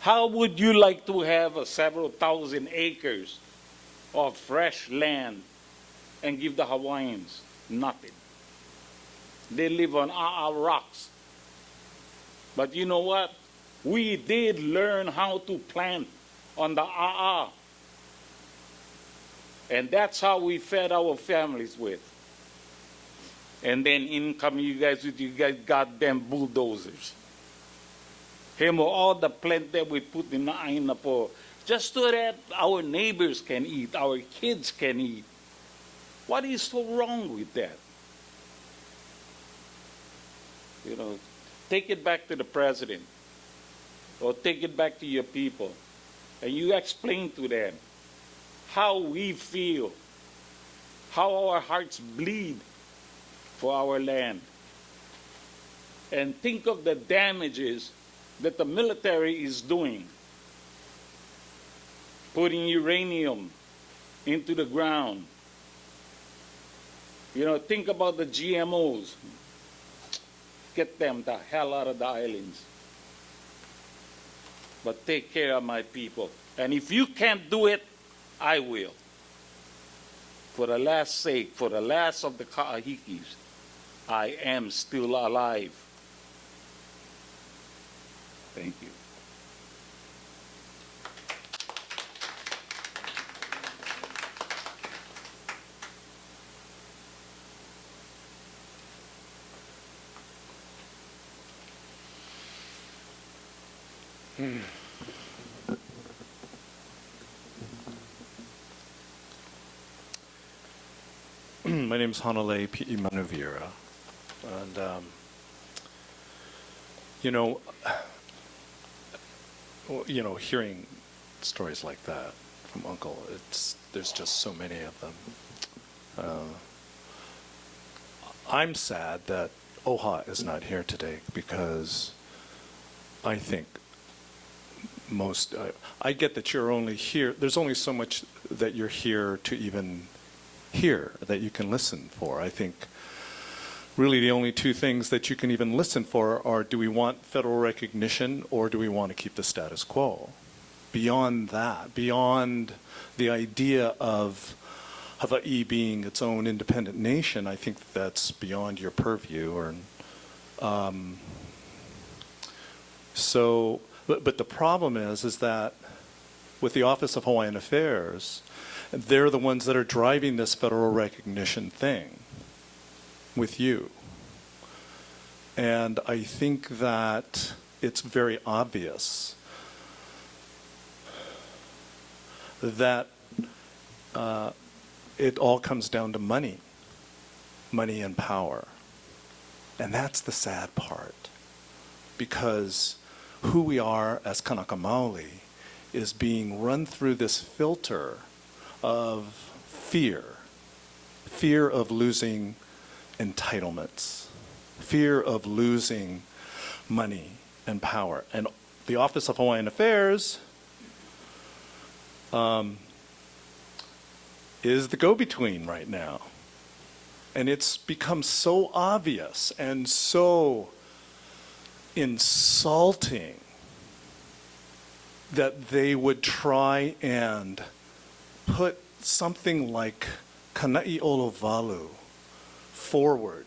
How would you like to have several thousand acres of fresh land and give the Hawaiians nothing? They live on rocks. But you know what? We did learn how to plant on the and that's how we fed our families with. And then in come you guys with you guys goddamn bulldozers. Hemo all the plant that we put in the Ainapo, just so that our neighbors can eat, our kids can eat. What is so wrong with that? You know, take it back to the president, or take it back to your people, and you explain to them how we feel, how our hearts bleed for our land. And think of the damages that the military is doing, putting uranium into the ground. You know, think about the GMOs. Get them the hell out of the islands. But take care of my people. And if you can't do it, I will. For the last sake, for the last of the Kahikis, I am still alive. Thank you. My name is Hanalei P.E. Manuvira, and hearing stories like that from Uncle, there's just so many of them. I'm sad that OHA is not here today because I think I get that you're only here. There's only so much that you're here to even hear, that you can listen for. I think really the only two things that you can even listen for are, do we want federal recognition or do we want to keep the status quo? Beyond that, beyond the idea of Hawaii being its own independent nation, I think that's beyond your purview. Or, but the problem is that with the Office of Hawaiian Affairs, they're the ones that are driving this federal recognition thing with you. And I think that it's very obvious that it all comes down to money and power. And that's the sad part, because who we are as Kanaka Maoli is being run through this filter of fear of losing entitlements, fear of losing money and power. And the Office of Hawaiian Affairs is the go-between right now. And it's become so obvious and so insulting that they would try and put something like Kana'i Olovalu forward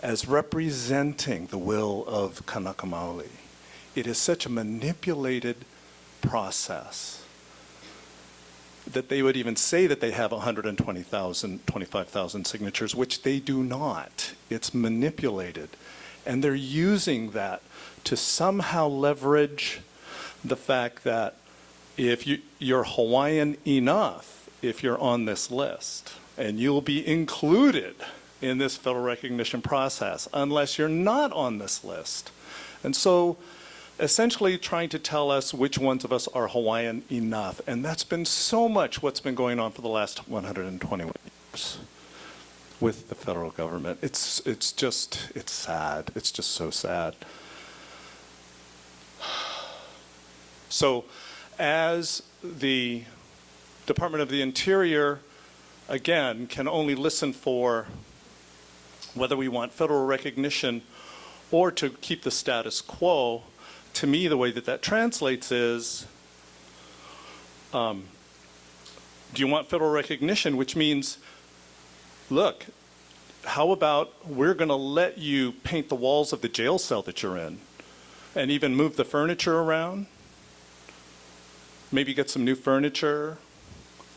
as representing the will of Kanaka Maoli. It is such a manipulated process that they would even say that they have 120,000, 25,000 signatures, which they do not. It's manipulated. And they're using that to somehow leverage the fact that if you're Hawaiian enough, if you're on this list, and you'll be included in this federal recognition process unless you're not on this list. And so essentially trying to tell us which ones of us are Hawaiian enough. And that's been so much what's been going on for the last 121 years with the federal government. It's sad. It's just so sad. So as the Department of the Interior, again, can only listen for whether we want federal recognition or to keep the status quo, to me, the way that that translates is, do you want federal recognition? Which means, look, how about we're going to let you paint the walls of the jail cell that you're in and even move the furniture around? Maybe get some new furniture.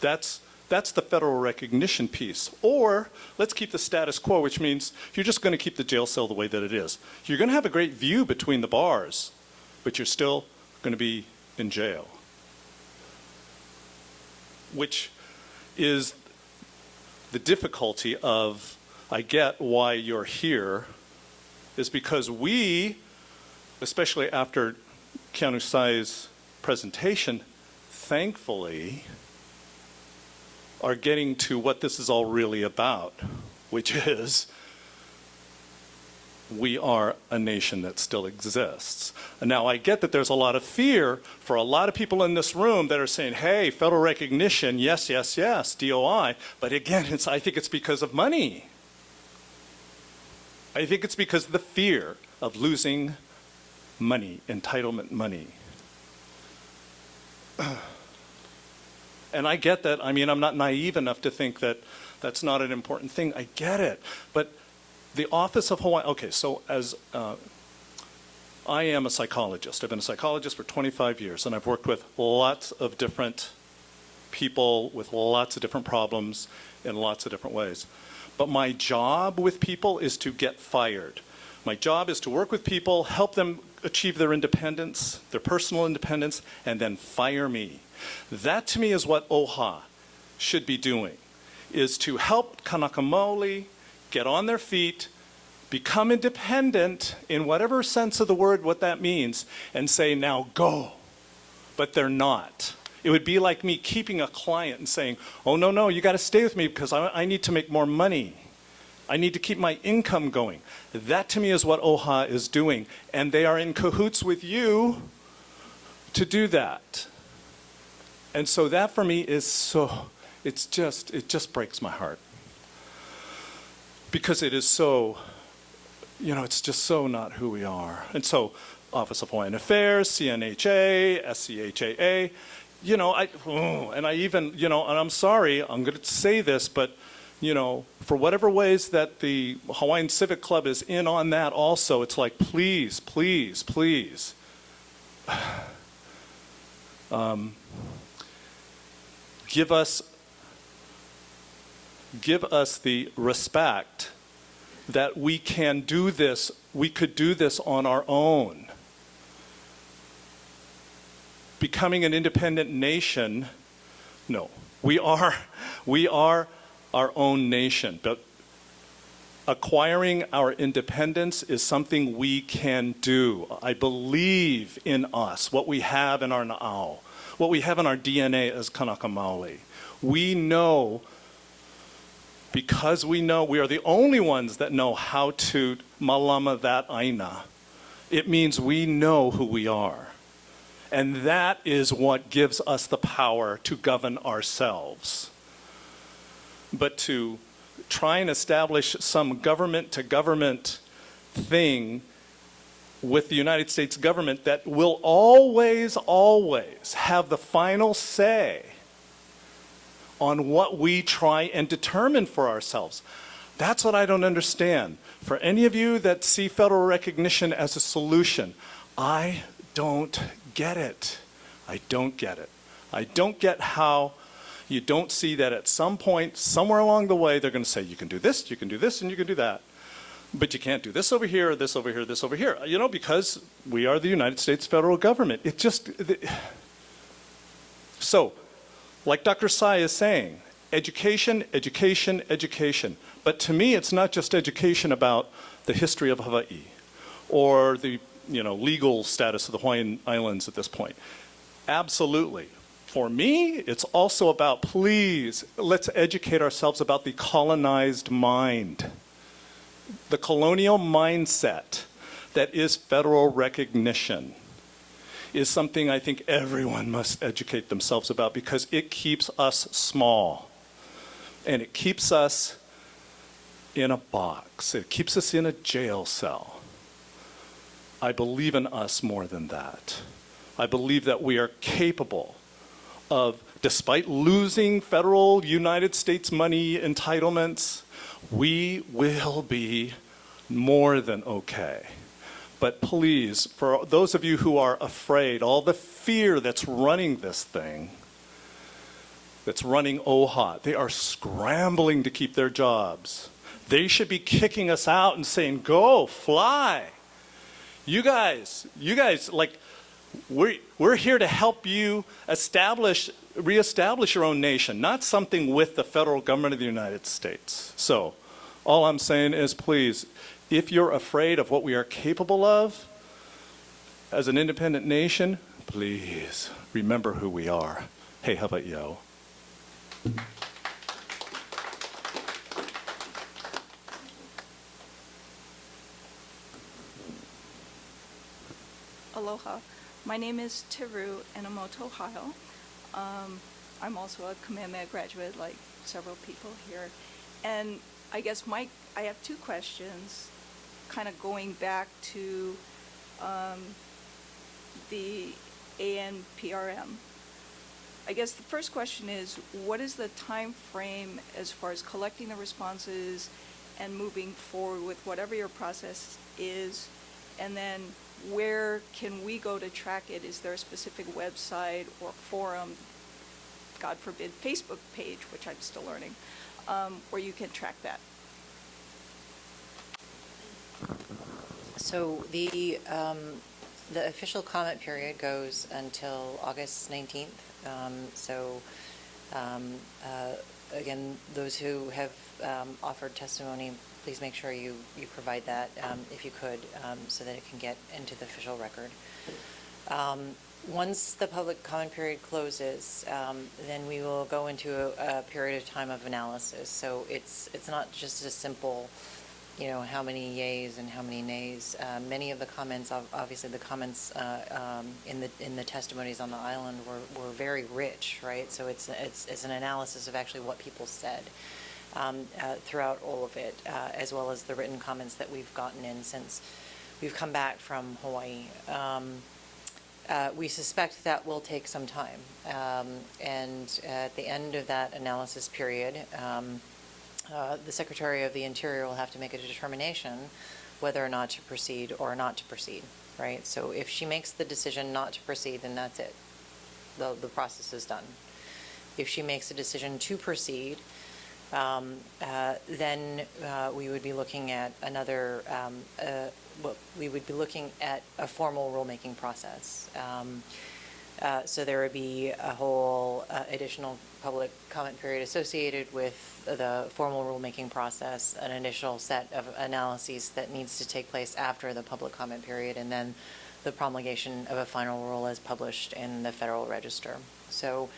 That's the federal recognition piece. Or let's keep the status quo, which means you're just going to keep the jail cell the way that it is. You're going to have a great view between the bars, but you're still going to be in jail. Which is the difficulty of, I get why you're here, is because we, especially after Keanu Sai's presentation, thankfully, are getting to what this is all really about, which is we are a nation that still exists. And now I get that there's a lot of fear for a lot of people in this room that are saying, hey, federal recognition, yes, yes, yes, DOI. But again, I think it's because of money. I think it's because of the fear of losing money, entitlement money. And I get that. I mean, I'm not naive enough to think that that's not an important thing. I get it. But the Office of Hawaii, okay, so as I am a psychologist. I've been a psychologist for 25 years, and I've worked with lots of different people with lots of different problems in lots of different ways. But my job with people is to get fired. My job is to work with people, help them achieve their independence, their personal independence, and then fire me. That to me is what OHA should be doing, is to help Kanaka Maoli get on their feet, become independent in whatever sense of the word, what that means, and say, now go. But they're not. It would be like me keeping a client and saying, oh, no, you got to stay with me because I need to make more money. I need to keep my income going. That to me is what OHA is doing. And they are in cahoots with you to do that. And so that for me is so, it just breaks my heart. because it is so, it's just so not who we are. And so Office of Hawaiian Affairs, CNHA, SCHAA, and I even, and I'm sorry, I'm going to say this, but, for whatever ways that the Hawaiian Civic Club is in on that also, it's like, please, please, please. Give us the respect that we can do this, we could do this on our own. Becoming an independent nation, no. We are our own nation, but acquiring our independence is something we can do. I believe in us, what we have in our na'au, what we have in our DNA as Kanaka Maoli. We know, because we know, we are the only ones that know how to malama that aina. It means we know who we are. And that is what gives us the power to govern ourselves. But to try and establish some government-to-government thing with the United States government that will always, always have the final say on what we try and determine for ourselves. That's what I don't understand. For any of you that see federal recognition as a solution, I don't get it. I don't get it. I don't get how you don't see that at some point, somewhere along the way, they're going to say, you can do this, and you can do that. But you can't do this over here, this over here, this over here. Because we are the United States federal government. It just... So, like Dr. Sai is saying, education, education, education. But to me, it's not just education about the history of Hawaii or the legal status of the Hawaiian Islands at this point. Absolutely. For me, it's also about, please, let's educate ourselves about the colonized mind, the colonial mindset that is federal recognition is something I think everyone must educate themselves about because it keeps us small and it keeps us in a box. It keeps us in a jail cell. I believe in us more than that. I believe that we are capable of, despite losing federal United States money entitlements, we will be more than okay. But please, for those of you who are afraid, all the fear that's running this thing, that's running OHA, they are scrambling to keep their jobs. They should be kicking us out and saying, go, fly. You guys, like, we're here to help you reestablish your own nation, not something with the federal government of the United States. So, all I'm saying is, please, if you're afraid of what we are capable of as an independent nation, please remember who we are. Hey, how about you? Aloha. My name is Teru Enomoto, Ohio. I'm also a Kamehameha graduate, like several people here. And I guess I have two questions, kind of going back to the ANPRM. I guess the first question is, what is the time frame as far as collecting the responses and moving forward with whatever your process is? And then where can we go to track it? Is there a specific website or forum, God forbid, Facebook page, which I'm still learning, where you can track that? So the official comment period goes until August 19th. Again, those who have offered testimony, please make sure you provide that, if you could, so that it can get into the official record. Once the public comment period closes, then we will go into a period of time of analysis. So it's not just a simple, how many yays and how many nays. Many of the comments, obviously the comments in the testimonies on the island were very rich, right? So it's an analysis of actually what people said. throughout all of it, as well as the written comments that we've gotten in since we've come back from Hawaii. We suspect that will take some time. And at the end of that analysis period, the Secretary of the Interior will have to make a determination whether or not to proceed or not to proceed, right? So if she makes the decision not to proceed, then that's it. The process is done. If she makes a decision to proceed, then we would be looking at another, we would be looking at a formal rulemaking process. So there would be a whole additional public comment period associated with the formal rulemaking process, an initial set of analyses that needs to take place after the public comment period, and then the promulgation of a final rule as published in the Federal Register. So,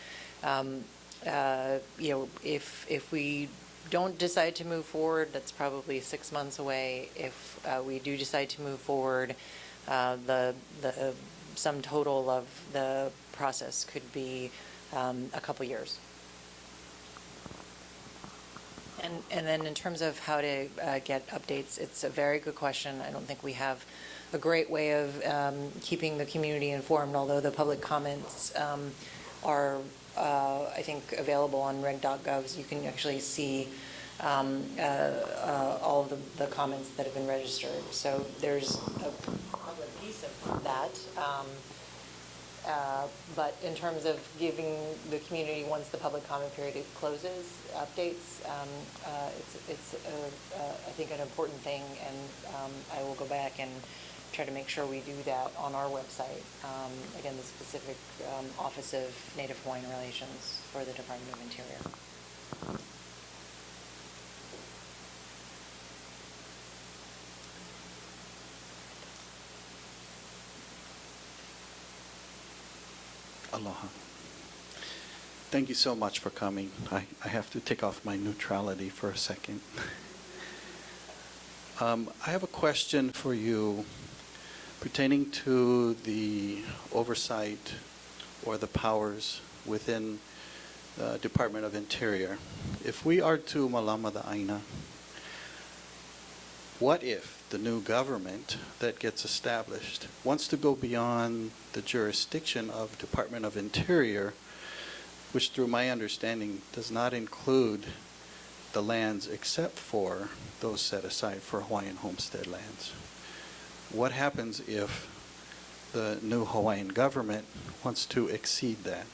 if we don't decide to move forward, that's probably 6 months away. If we do decide to move forward, the sum total of the process could be a couple years. And then in terms of how to get updates, it's a very good question. I don't think we have a great way of keeping the community informed, although the public comments are, I think, available on reg.gov. You can actually see all of the comments that have been registered. So there's a public piece of that. But in terms of giving the community, once the public comment period closes, updates, it's I think, an important thing, and I will go back and try to make sure we do that on our website. Again, the specific Office of Native Hawaiian Relations for the Department of Interior. Aloha. Thank you so much for coming. I have to take off my neutrality for a second. I have a question for you pertaining to the oversight or the powers within the Department of Interior. If we are to malama the aina, what if the new government that gets established wants to go beyond the jurisdiction of Department of Interior, which through my understanding does not include the lands except for those set aside for Hawaiian homestead lands? What happens if the new Hawaiian government wants to exceed that?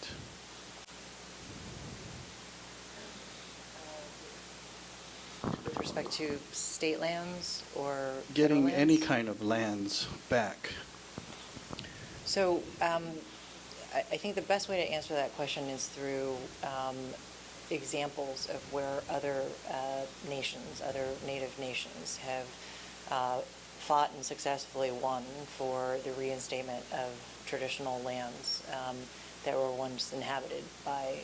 With respect to state lands or Getting federal any lands? kind of lands back. So I think the best way to answer that question is through examples of where other nations, other native nations, have fought and successfully won for the reinstatement of traditional lands that were once inhabited by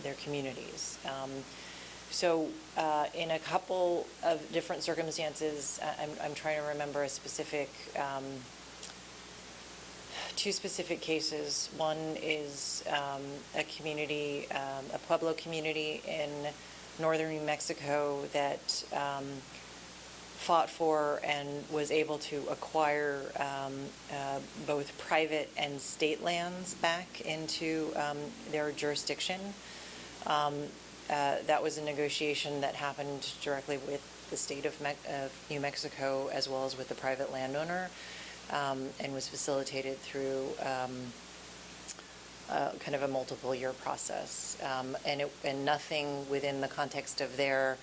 their communities. So in a couple of different circumstances, I'm trying to remember a specific, two specific cases. One is a community, a Pueblo community in northern New Mexico that fought for and was able to acquire both private and state lands back into their jurisdiction. That was a negotiation that happened directly with the state of New Mexico as well as with the private landowner, and was facilitated through kind of a multiple-year process. And nothing within the context of their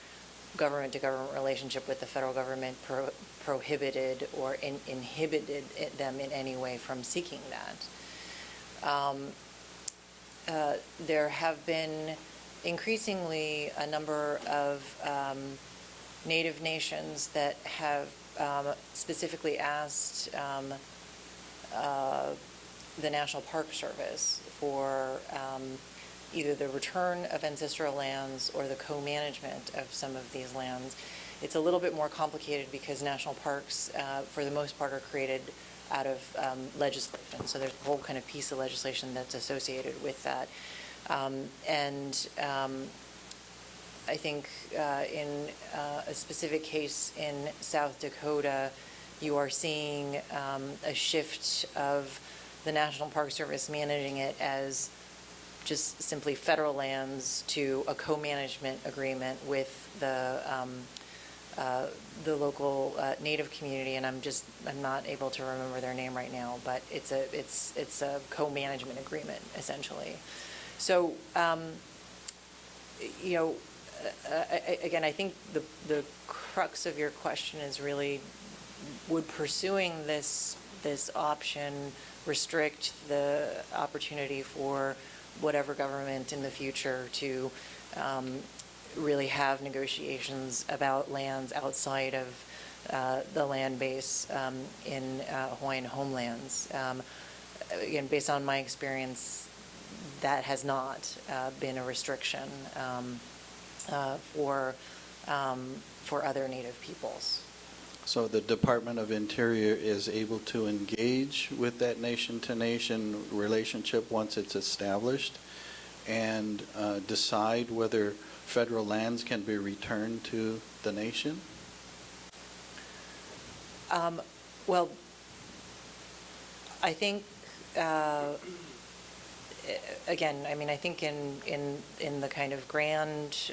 government-to-government relationship with the federal government prohibited or inhibited them in any way from seeking that. There have been increasingly a number of Native nations that have specifically asked the National Park Service for either the return of ancestral lands or the co-management of some of these lands. It's a little bit more complicated because national parks, for the most part, are created out of legislation. So there's a whole kind of piece of legislation that's associated with that. I think in a specific case in South Dakota, you are seeing a shift of the National Park Service managing it as just simply federal lands to a co-management agreement with the local Native community, and I'm not able to remember their name right now, but it's a co-management agreement essentially. So, you know, again, I think the crux of your question is really, would pursuing this option restrict the opportunity for whatever government in the future to really have negotiations about lands outside of the land base in Hawaiian homelands? Again, based on my experience, that has not been a restriction for other Native peoples. So the Department of Interior is able to engage with that nation-to-nation relationship once it's established and decide whether federal lands can be returned to the nation? Well, I think, again, I mean, I think in the kind of grand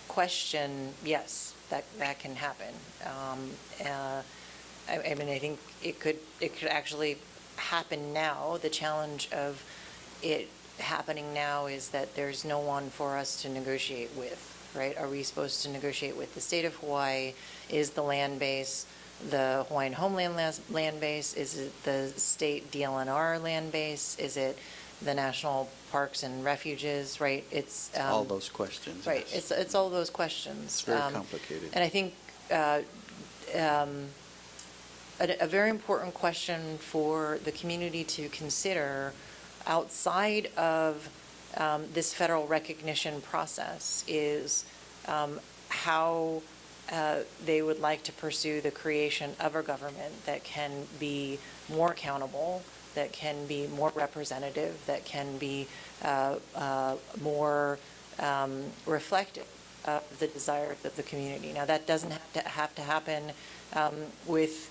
question, yes, that can happen. I mean, I think it could actually happen now. The challenge of it happening now is that there's no one for us to negotiate with, right? Are we supposed to negotiate with the state of Hawaii? Is the land base the Hawaiian homeland land base? Is it the state DLNR land base? Is it the national parks and refuges, right? It's all those questions. right. Yes. It's all those questions. It's very complicated. And I think a very important question for the community to consider outside of this federal recognition process is how they would like to pursue the creation of a government that can be more accountable, that can be more representative, that can be more reflective of the desires of the community. Now, that doesn't have to happen with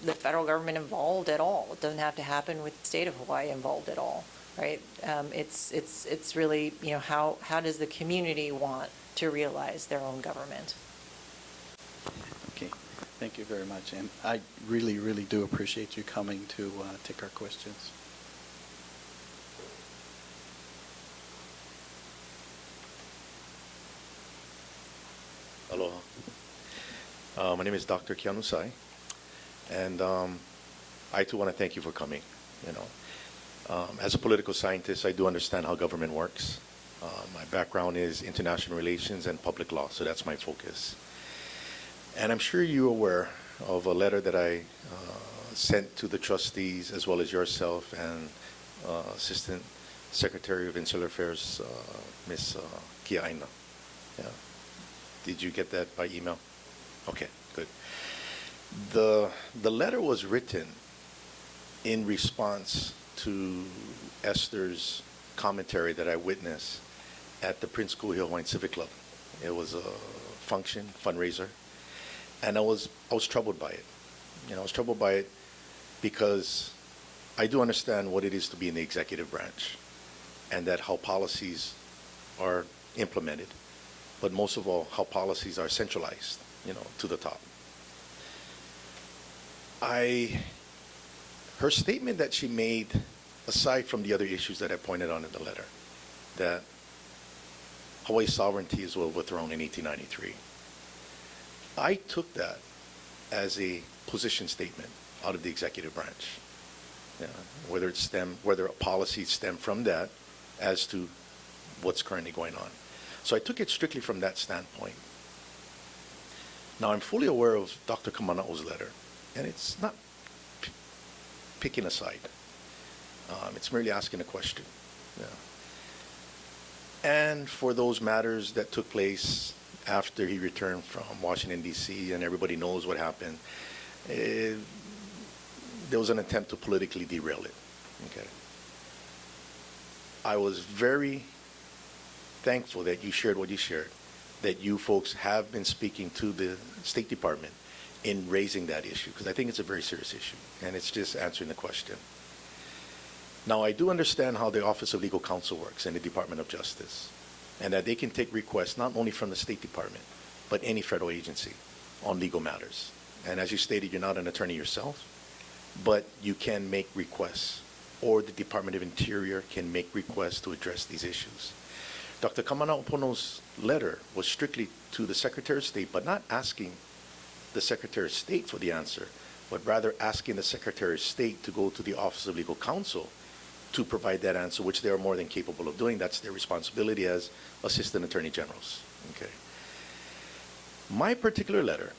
the federal government involved at all. It doesn't have to happen with the state of Hawaii involved at all, right? It's really, you know, how does the community want to realize their own government? Okay, thank you very much. And I really, really do appreciate you coming to take our questions. Aloha. My name is Dr. Keanu Sai, and I too want to thank you for coming. You know, as a political scientist, I do understand how government works. My background is international relations and public law, so that's my focus. And I'm sure you're aware of a letter that I sent to the trustees, as well as yourself and Assistant Secretary of Insular Affairs, Ms. Kiaina. Yeah. Did you get that by email? Okay, good. The letter was written in response to Esther's commentary that I witnessed at the Prince Kuhio Hawaiian Civic Club. It was a fundraiser, and I was troubled by it. You know, I was troubled by it because I do understand what it is to be in the executive branch, and that how policies are implemented, but most of all, how policies are centralized, you know, to the top. Her statement that she made, aside from the other issues that I pointed on in the letter, that Hawaii's sovereignty is overthrown in 1893, I took that as a position statement out of the executive branch. Yeah, whether a policy stem from that as to what's currently going on. So I took it strictly from that standpoint. Now, I'm fully aware of Dr. Kamana'o's letter, and it's not picking a side. It's merely asking a question. Yeah. And for those matters that took place after he returned from Washington, D.C., and everybody knows what happened, there was an attempt to politically derail it. Okay. I was very thankful that you shared what you shared, that you folks have been speaking to the State Department in raising that issue, because I think it's a very serious issue, and it's just answering the question. Now, I do understand how the Office of Legal Counsel works in the Department of Justice, and that they can take requests not only from the State Department, but any federal agency on legal matters. And as you stated, you're not an attorney yourself, but you can make requests, or the Department of Interior can make requests to address these issues. Dr. Kamana'opono's letter was strictly to the Secretary of State, but not asking the Secretary of State for the answer, but rather asking the Secretary of State to go to the Office of Legal Counsel to provide that answer, which they are more than capable of doing. That's their responsibility as Assistant Attorney Generals. Okay. My particular letter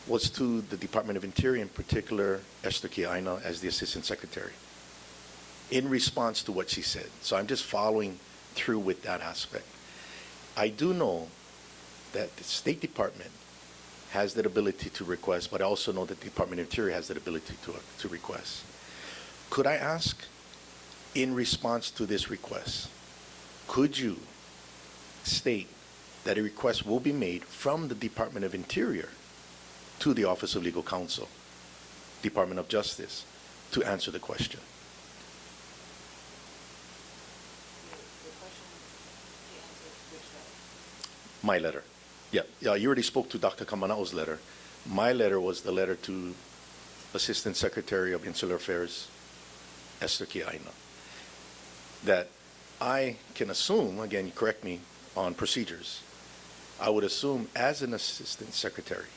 was to the Department of Interior, in particular Esther Kiaina as the Assistant Secretary, in response to what she said. So I'm just following through with that aspect. I do know that the State Department has that ability to request, but I also know that the Department of Interior has that ability to request. Could I ask, in response to this request, could you state that a request will be made from the Department of Interior to the Office of Legal Counsel, Department of Justice, to answer the question? My letter. Yeah, you already spoke to Dr. Kamana'o's letter. My letter was the letter to Assistant Secretary of Insular Affairs, Esther Kiaina, that I can assume, again, correct me on procedures, I would assume as an Assistant Secretary,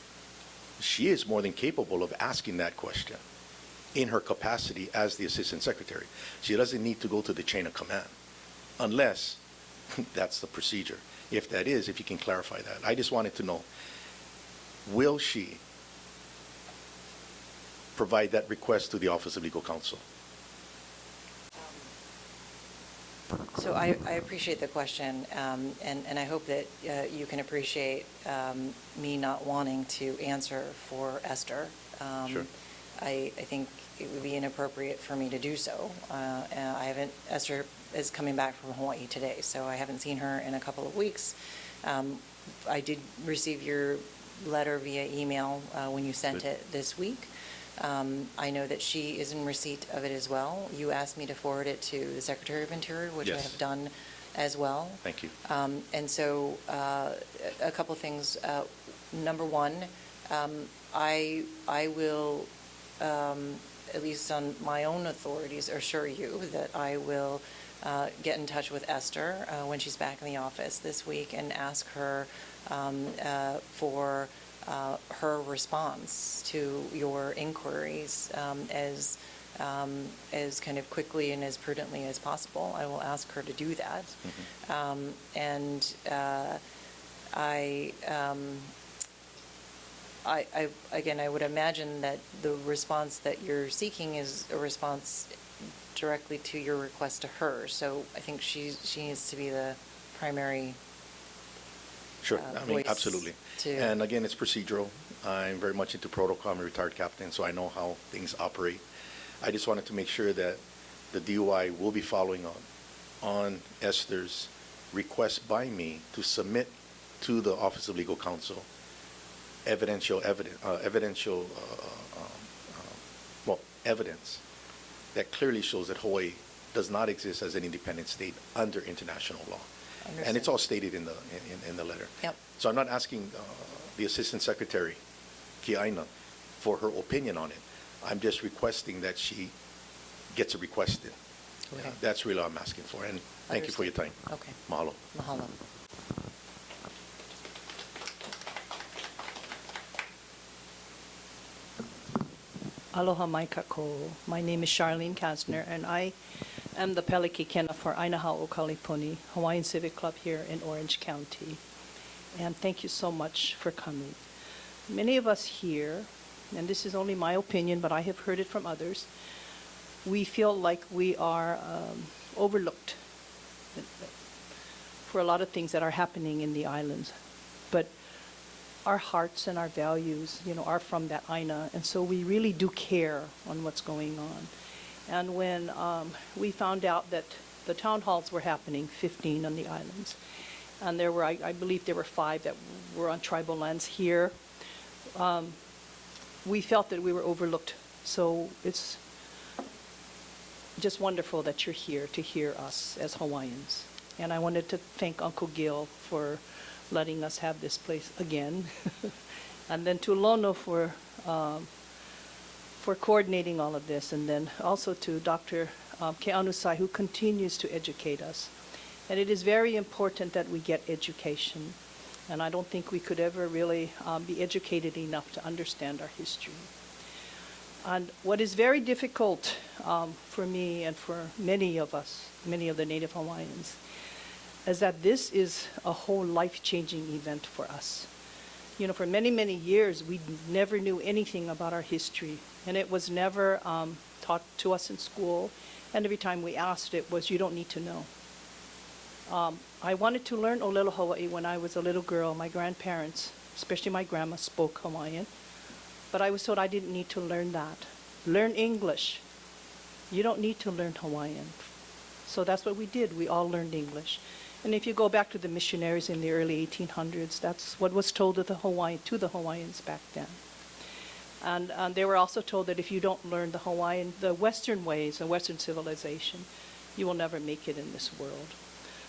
she is more than capable of asking that question in her capacity as the Assistant Secretary. She doesn't need to go to the chain of command, unless that's the procedure. If that is, if you can clarify that. I just wanted to know, will she provide that request to the Office of Legal Counsel? So I appreciate the question, and I hope that you can appreciate me not wanting to answer for Esther. Sure. I think it would be inappropriate for me to do so. Esther is coming back from Hawaii today, so I haven't seen her in a couple of weeks. I did receive your letter via email when you sent Good. it this week. I know that she is in receipt of it as well. You asked me to forward it to the Secretary of Interior, which I Yes. have done as well. Thank you. And so a couple of things. Number one, I will, at least on my own authorities, assure you that I will get in touch with Esther when she's back in the office this week and ask her for her response to your inquiries as kind of quickly and as prudently as possible. I will ask her to do that. Mm-hmm. Again, I would imagine that the response that you're seeking is a response directly to your request to her. So I think she needs to be the primary. Sure, I mean, voice absolutely. And again, it's procedural. I'm very much into protocol. I'm a retired captain, so I know how things operate. I just wanted to make sure that the DOI will be following on Esther's request by me to submit to the Office of Legal Counsel evidence that clearly shows that Hawaii does not exist as an independent state under international law. And it's all stated in the letter. Yep. So I'm not asking the Assistant Secretary, Kiaina, for her opinion on it. I'm just requesting that she gets a request in. Okay. That's really all I'm asking for. And thank you for your time. Okay. Mahalo. Mahalo. Aloha mai kako. My name is Charlene Kastner, and I am the Pelekekena for Ainaha o Kalipuni, Hawaiian Civic Club here in Orange County. And thank you so much for coming. Many of us here, and this is only my opinion, but I have heard it from others, we feel like we are overlooked for a lot of things that are happening in the islands. But our hearts and our values, are from that Aina, and so we really do care on what's going on. And when we found out that the town halls were happening, 15 on the islands. And there were, I believe there were 5 that were on tribal lands here. We felt that we were overlooked. So it's just wonderful that you're here to hear us as Hawaiians. And I wanted to thank Uncle Gil for letting us have this place again. And then to Lono for coordinating all of this. And then also to Dr. Ke'anusai, who continues to educate us. And it is very important that we get education. And I don't think we could ever really be educated enough to understand our history. And what is very difficult for me and for many of us, many of the Native Hawaiians, is that this is a whole life-changing event for us. You know, for many, many years, we never knew anything about our history. And it was never taught to us in school. And every time we asked, it was, you don't need to know. I wanted to learn Olelo Hawaii when I was a little girl. My grandparents, especially my grandma, spoke Hawaiian. But I was told I didn't need to learn that. Learn English. You don't need to learn Hawaiian. So that's what we did. We all learned English. And if you go back to the missionaries in the early 1800s, that's what was told to the Hawaiians back then. And they were also told that if you don't learn the Western ways, the Western civilization, you will never make it in this world.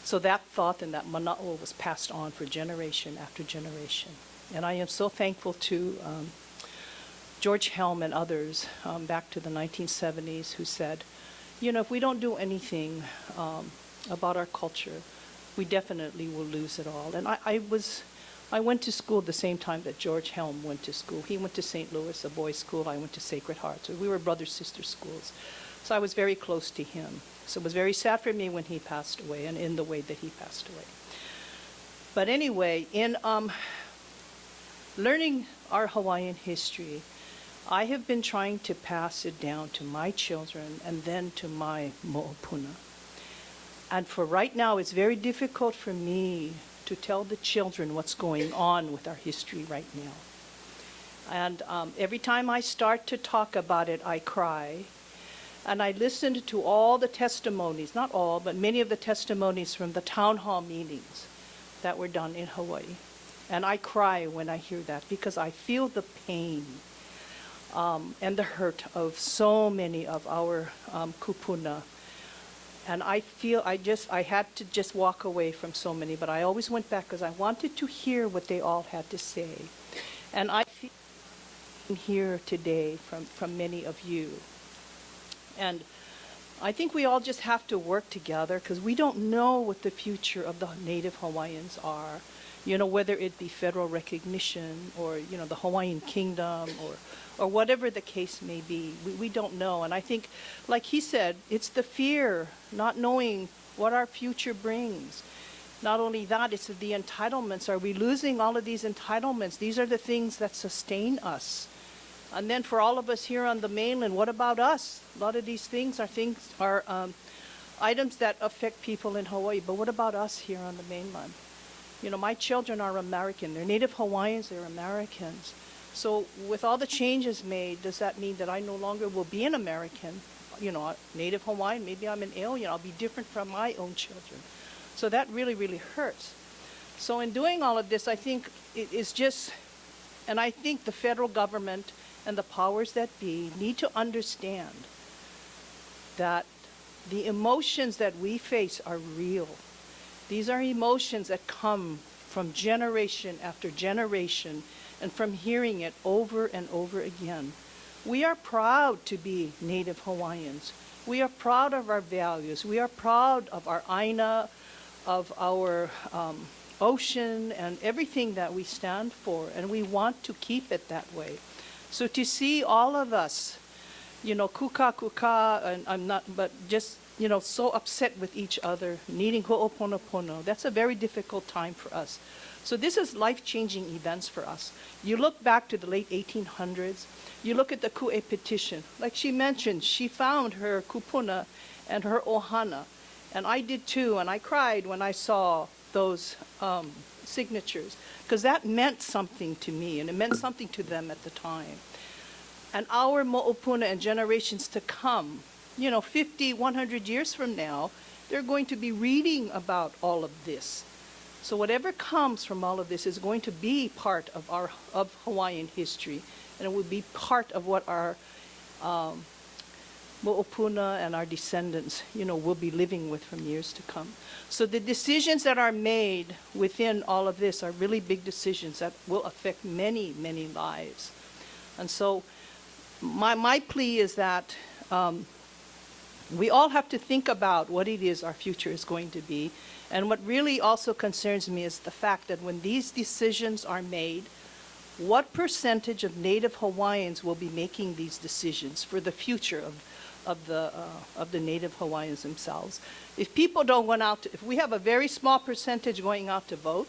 So that thought and that mana'o was passed on for generation after generation. And I am so thankful to George Helm and others back to the 1970s who said, you know, if we don't do anything about our culture, we definitely will lose it all. And I went to school at the same time that George Helm went to school. He went to St. Louis, a boys' school. I went to Sacred Heart. So we were brother-sister schools. So I was very close to him. So it was very sad for me when he passed away and in the way that he passed away. But anyway, in learning our Hawaiian history, I have been trying to pass it down to my children and then to my mo'opuna. And for right now, it's very difficult for me to tell the children what's going on with our history right now. And every time I start to talk about it, I cry. And I listened to all the testimonies, not all, but many of the testimonies from the town hall meetings that were done in Hawaii. And I cry when I hear that because I feel the pain and the hurt of so many of our kupuna. And I feel I had to just walk away from so many, but I always went back because I wanted to hear what they all had to say. And I feel here today from many of you. And I think we all just have to work together because we don't know what the future of the Native Hawaiians are. You know, whether it be federal recognition or, you know, the Hawaiian kingdom or whatever the case may be. We don't know. And I think, like he said, it's the fear, not knowing what our future brings. Not only that, it's the entitlements. Are we losing all of these entitlements? These are the things that sustain us. And then for all of us here on the mainland, what about us? A lot of these things are items that affect people in Hawaii. But what about us here on the mainland? You know, my children are American. They're Native Hawaiians. They're Americans. So with all the changes made, does that mean that I no longer will be an American? You know, Native Hawaiian, maybe I'm an alien. I'll be different from my own children. So that really, really hurts. So in doing all of this, I think it is just, and I think the federal government and the powers that be need to understand that the emotions that we face are real. These are emotions that come from generation after generation and from hearing it over and over again. We are proud to be Native Hawaiians. We are proud of our values. We are proud of our aina, of our ocean and everything that we stand for, and we want to keep it that way. So to see all of us, you know, kuka, and I'm not, but just, you know, so upset with each other, needing ho'oponopono, that's a very difficult time for us. So this is life-changing events for us. You look back to the late 1800s, you look at the Ku'e petition. Like she mentioned, she found her kupuna and her ohana, and I did too, and I cried when I saw those signatures, because that meant something to me, and it meant something to them at the time. And our mo'opuna and generations to come 50, 100 years from now, they're going to be reading about all of this. So whatever comes from all of this is going to be part of Hawaiian history, and it will be part of what our Mo'opuna and our descendants, will be living with from years to come. So the decisions that are made within all of this are really big decisions that will affect many, many lives. And so my plea is that we all have to think about what it is our future is going to be. And what really also concerns me is the fact that when these decisions are made, what percentage of Native Hawaiians will be making these decisions for the future of the Native Hawaiians themselves? If people don't go out, if we have a very small percentage going out to vote,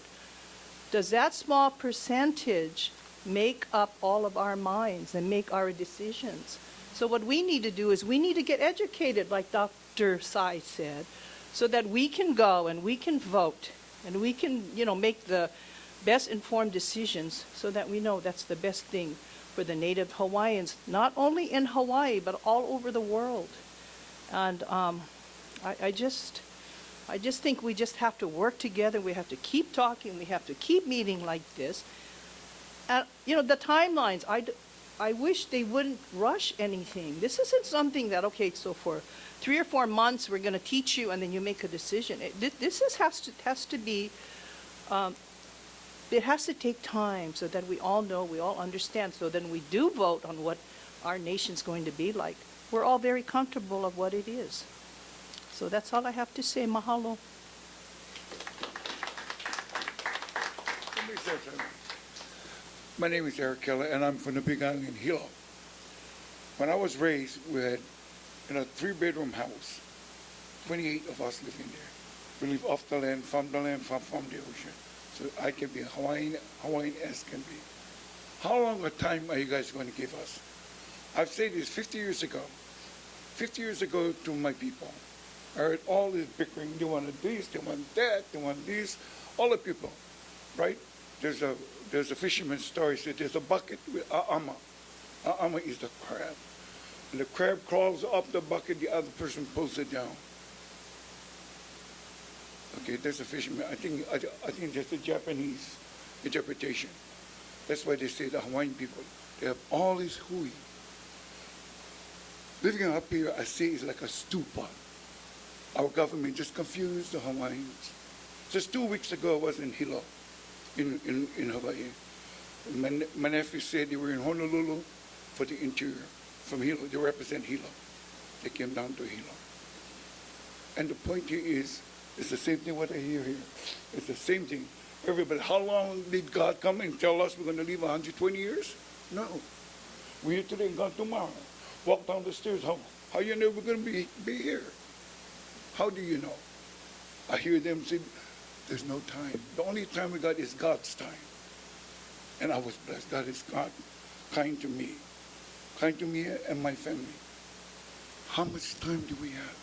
does that small percentage make up all of our minds and make our decisions? So what we need to do is we need to get educated, like Dr. Sai said, so that we can go and we can vote and we can, make the best informed decisions so that we know that's the best thing for the Native Hawaiians, not only in Hawaii, but all over the world. And I just think we just have to work together. We have to keep talking. We have to keep meeting like this. And, the timelines, I wish they wouldn't rush anything. This isn't something that, okay, so for 3 or 4 months we're going to teach you and then you make a decision. Has to be, it has to take time so that we all know, we all understand, so then we do vote on what our nation's going to be like. We're all very comfortable of what it is. So that's all I have to say. Mahalo. My name is Eric Keller, and I'm from the Big Island in Hilo. When I was raised, we had in a 3-bedroom house, 28 of us living there. We live off the land, from the ocean. So I can be Hawaiian as can be. How long a time are you guys going to give us? I've said this 50 years ago. 50 years ago to my people. I heard all this bickering. They wanted this, they want that, they want this. All the people, right? There's a fisherman's story that there's a bucket with a'ama. A'ama is the crab. And the crab crawls up the bucket, the other person pulls it down. Okay, there's a fisherman. I think that's a Japanese interpretation. That's why they say the Hawaiian people, they have all this hui. Living up here, I say, is like a stew pot. Our government just confused the Hawaiians. Just 2 weeks ago, I was in Hilo, in Hawaii. My nephew said they were in Honolulu for the interior. From Hilo, they represent Hilo. They came down to Hilo. And the point here is, it's the same thing what I hear here. It's the same thing. Everybody, how long did God come and tell us we're going to live 120 years? No. We're here today and gone tomorrow. Walk down the stairs. How you know we're going to be here? How do you know? I hear them say, there's no time. The only time we got is God's time. And I was blessed. God is kind to me. Kind to me and my family. How much time do we have?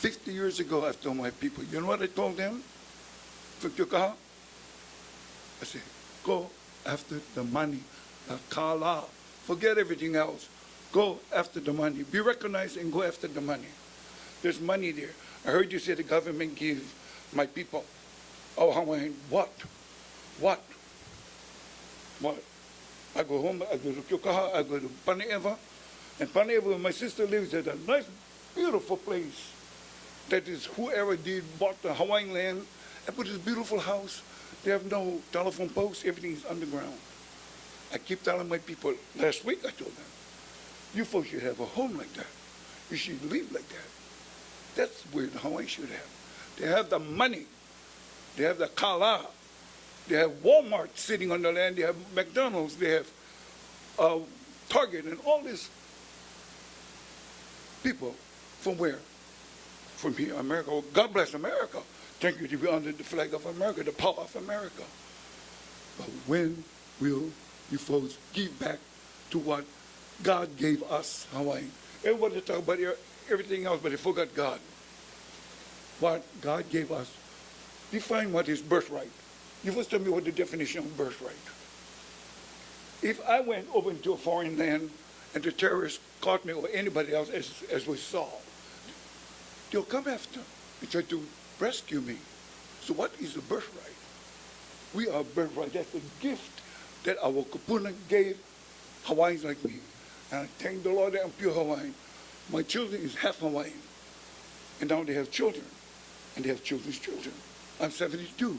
50 years ago, I told my people, you know what I told them? I said, go after the money, the kala. Forget everything else. Go after the money. Be recognized and go after the money. There's money there. I heard you say the government give my people. Oh, Hawaiian, what? What? What? I go home, I go to Kyokaha, I go to Pane'ewa. And Pane'ewa, where my sister lives, at a nice, beautiful place. That is, whoever bought the Hawaiian land and put this beautiful house. They have no telephone posts, everything is underground. I keep telling my people, last week I told them, you folks should have a home like that. You should live like that. That's where the Hawaii should have. They have the money. They have the kala. They have Walmart sitting on the land. They have McDonald's. They have Target and all these people. From where? From here, America. Well, God bless America. Thank you to be under the flag of America, the power of America. But when will you folks give back to what God gave us, Hawaii? Everybody talk about everything else, but they forgot God. What God gave us. Define what is birthright. You first tell me what the definition of birthright. If I went over into a foreign land and the terrorists caught me or anybody else as we saw, they'll come after and try to rescue me. So what is a birthright? We are birthright. That's a gift that our kupuna gave Hawaiians like me. And I thank the Lord that I'm pure Hawaiian. My children is half Hawaiian. And now they have children. And they have children's children. I'm 72.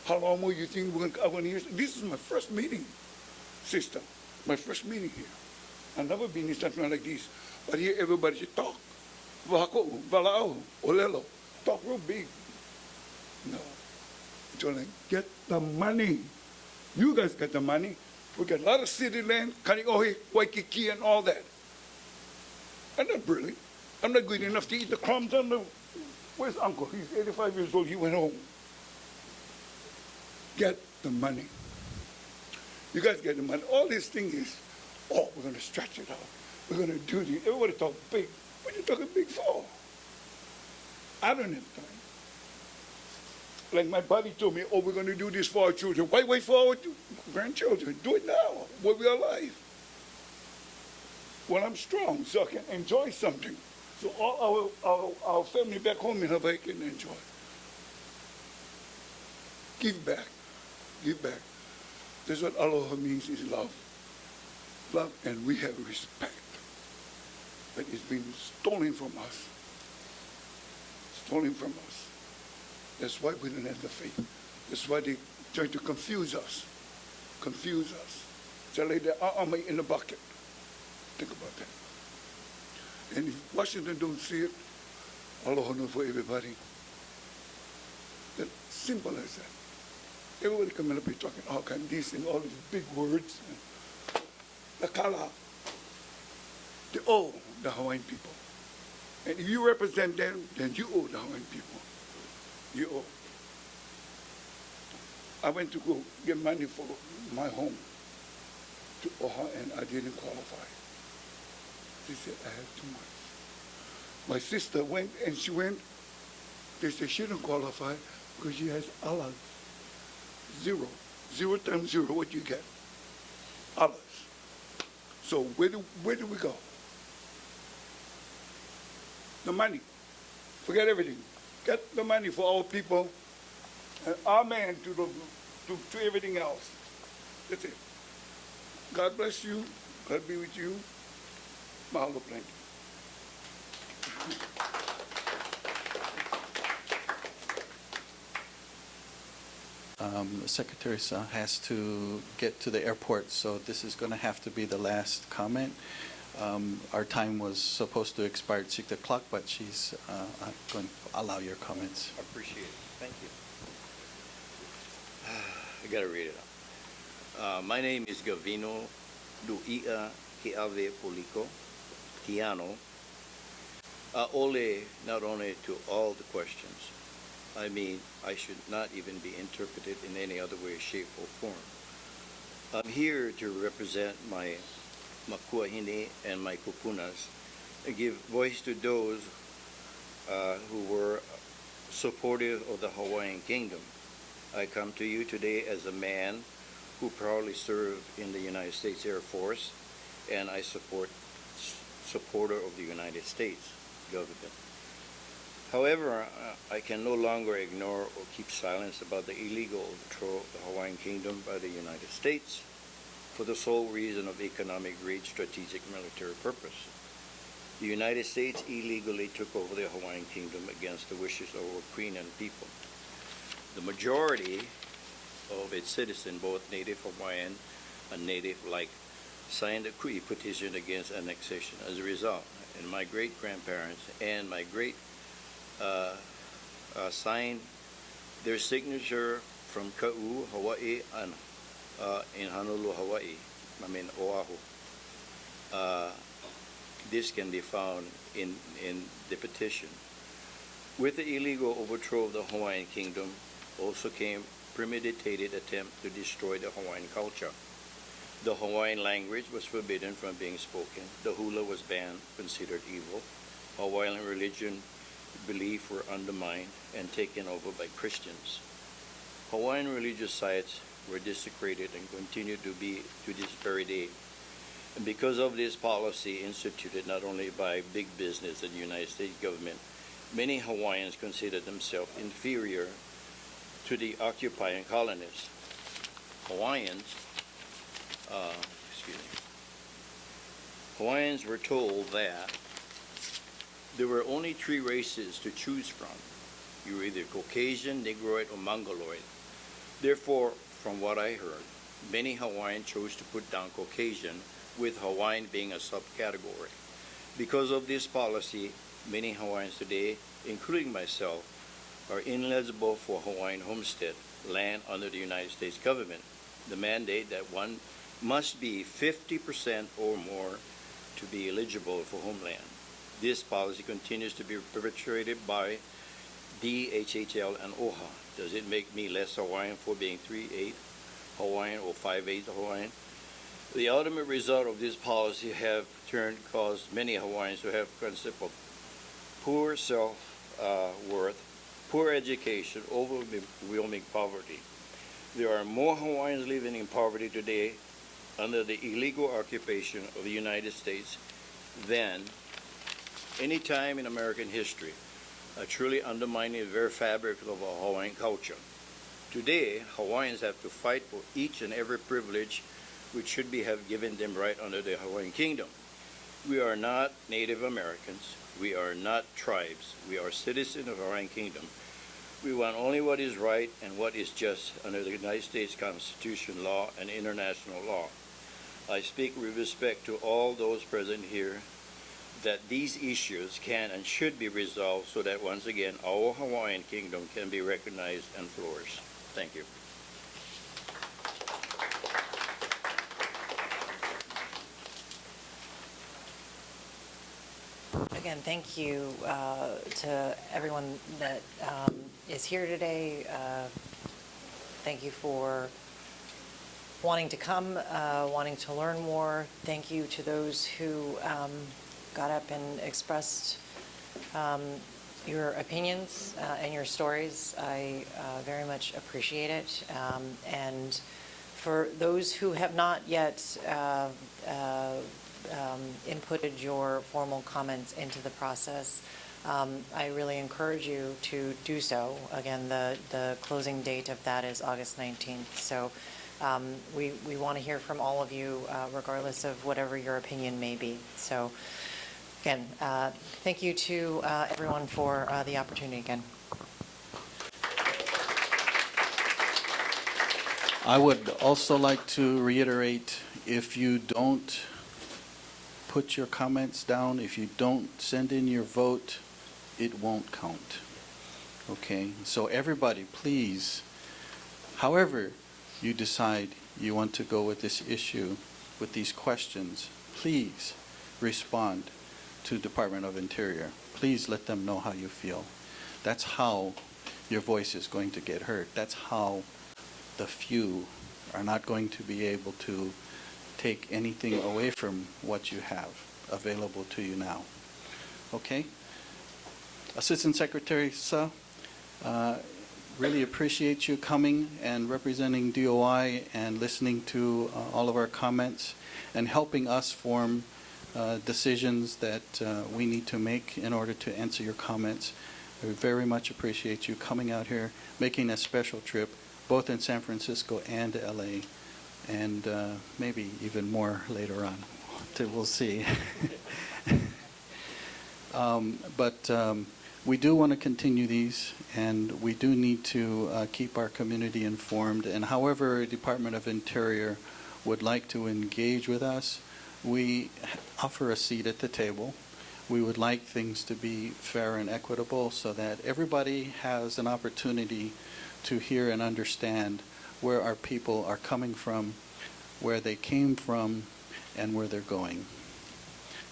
How long more you think I'm going to hear? This is my first meeting, sister. My first meeting here. I've never been in something like this. But here everybody should talk. Wahako, walao, olelo. Talk real big. No. So like, get the money. You guys get the money. We got a lot of city land, Kaneohe, Waikiki, and all that. I'm not brilliant. I'm not good enough to eat the crumbs on the... Where's Uncle? He's 85 years old. He went home. Get the money. You guys get the money. All this thing is, oh, we're going to stretch it out. We're going to do this. Everybody talk big. What are you talking big for? I don't have time. Like my buddy told me, oh, we're going to do this for our children. Why wait for our grandchildren? Do it now, while we're alive. When I'm strong, so I can enjoy something. So all our family back home in Hawaii can enjoy. Give back. Give back. That's what aloha means, is love. Love, and we have respect. But it's been stolen from us. Stolen from us. That's why we don't have the faith. That's why they try to confuse us. Confuse us. They lay their arm in the bucket. Think about that. And if Washington don't see it, aloha no for everybody. That's simple as that. Everybody coming up here talking all kind of these and all these big words. The kala. They owe the Hawaiian people. And if you represent them, then you owe the Hawaiian people. You owe. I went to go get money for my home to Oha, and I didn't qualify. She said, I have too much. My sister went, and she went. They said she didn't qualify because she has alas. 0. 0 times 0, what do you get? Alas. So where do we go? The money. Forget everything. Get the money for our people, and amen to everything else. That's it. God bless you. God be with you. Mahalo plenty. The Secretary has to get to the airport, so this is going to have to be the last comment. Our time was supposed to expire at 6 o'clock, but she's going to allow your comments. I appreciate it. Thank you. I got to read it out. My name is Gavino Luia Keave Polico Tiano. Ole not only to all the questions. I mean, I should not even be interpreted in any other way, shape, or form. I'm here to represent my makuahine and my kupunas and give voice to those who were supportive of the Hawaiian Kingdom. I come to you today as a man who proudly served in the United States Air Force, and I supporter of the United States government. However, I can no longer ignore or keep silence about the illegal overthrow of the Hawaiian Kingdom by the United States for the sole reason of economic, great strategic military purpose. The United States illegally took over the Hawaiian Kingdom against the wishes of our Queen and people. The majority of its citizens, both Native Hawaiian and Native-like, signed a Kui petition against annexation. As a result, and my great-grandparents and my great signed their signature from Ka'u, Hawaii, and in Honolulu, Hawaii, Oahu. This can be found in the petition. With the illegal overthrow of the Hawaiian Kingdom also came premeditated attempt to destroy the Hawaiian culture. The Hawaiian language was forbidden from being spoken. The hula was banned, considered evil. Hawaiian religion belief were undermined and taken over by Christians. Hawaiian religious sites were desecrated and continue to be to this very day. And because of this policy instituted not only by big business and the United States government, many Hawaiians consider themselves inferior to the occupying colonists. Hawaiians were told that there were only 3 races to choose from. You were either Caucasian, Negroid, or Mongoloid. Therefore, from what I heard, many Hawaiians chose to put down Caucasian, with Hawaiian being a subcategory. Because of this policy, many Hawaiians today, including myself, are ineligible for Hawaiian homestead land under the United States government. The mandate that one must be 50% or more to be eligible for homeland. This policy continues to be perpetrated by DHHL and OHA. Does it make me less Hawaiian for being 3/8 Hawaiian or 5/8 Hawaiian? The ultimate result of this policy have caused many Hawaiians to have concept of poor self-worth, poor education, overwhelming poverty. There are more Hawaiians living in poverty today under the illegal occupation of the United States than any time in American history, truly undermining the very fabric of our Hawaiian culture. Today, Hawaiians have to fight for each and every privilege which should have given them right under the Hawaiian Kingdom. We are not Native Americans. We are not tribes. We are citizens of the Hawaiian Kingdom. We want only what is right and what is just under the United States Constitution, law, and international law. I speak with respect to all those present here that these issues can and should be resolved so that once again our Hawaiian Kingdom can be recognized and flourish. Thank you. Again, thank you to everyone that is here today. Thank you for wanting to come, wanting to learn more. Thank you to those who got up and expressed your opinions and your stories. I very much appreciate it. And for those who have not yet inputted your formal comments into the process, I really encourage you to do so. Again, the closing date of that is August 19th. So we want to hear from all of you, regardless of whatever your opinion may be. So again, thank you to everyone for the opportunity again. I would also like to reiterate, if you don't put your comments down, if you don't send in your vote, it won't count. Okay? So everybody, please, however you decide you want to go with this issue, with these questions, please respond to Department of Interior. Please let them know how you feel. That's how your voice is going to get heard. That's how the few are not going to be able to take anything away from what you have available to you now. Okay? Assistant Secretary Sa, really appreciate you coming and representing DOI and listening to all of our comments and helping us form decisions that we need to make in order to answer your comments. We very much appreciate you coming out here, making a special trip, both in San Francisco and LA, and maybe even more later on. We'll see. But we do want to continue these, and we do need to keep our community informed. And however Department of Interior would like to engage with us, we offer a seat at the table. We would like things to be fair and equitable so that everybody has an opportunity to hear and understand where our people are coming from, where they came from, and where they're going.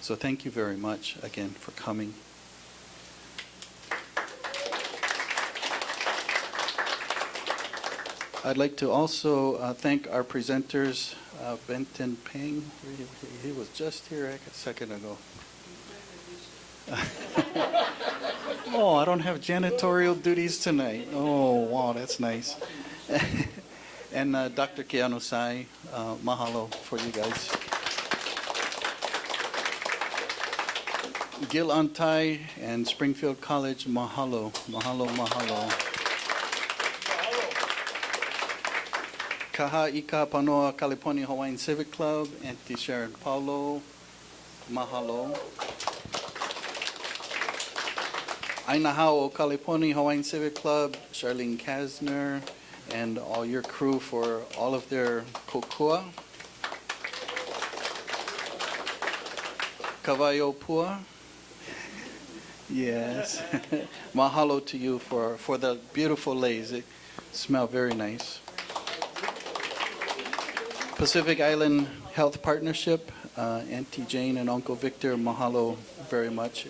So thank you very much again for coming. I'd like to also thank our presenters, Benton Peng. He was just here a second ago. Oh, I don't have janitorial duties tonight. Oh, wow, that's nice. And Dr. Keanu Sai, mahalo for you guys. Gil Antai and Springfield College, mahalo, mahalo, mahalo. Kaha Ika Panoa Kaliponi Hawaiian Civic Club, Auntie Sharon Paulo, mahalo. Ainahao Kaliponi Hawaiian Civic Club, Charlene Kasner, and all your crew for all of their kokua. Kavayo Pua. Yes. Mahalo to you for the beautiful leis. They smell very nice. Pacific Island Health Partnership, Auntie Jane and Uncle Victor, mahalo very much.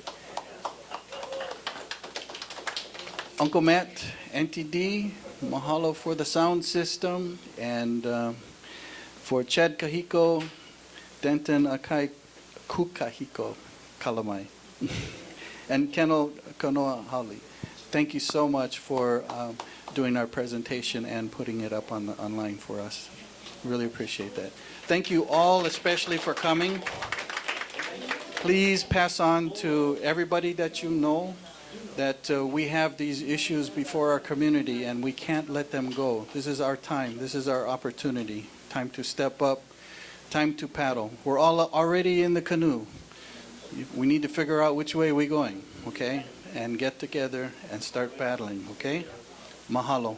Uncle Matt, Auntie D, mahalo for the sound system, and for Chad Kahiko, Denton Akai Kukahiko, Kalamai, and Keno Kanoa Hali. Thank you so much for doing our presentation and putting it up online for us. Really appreciate that. Thank you all, especially for coming. Please pass on to everybody that you know that we have these issues before our community and we can't let them go. This is our time. This is our opportunity. Time to step up. Time to paddle. We're all already in the canoe. We need to figure out which way we're going, okay? And get together and start paddling, okay? Mahalo.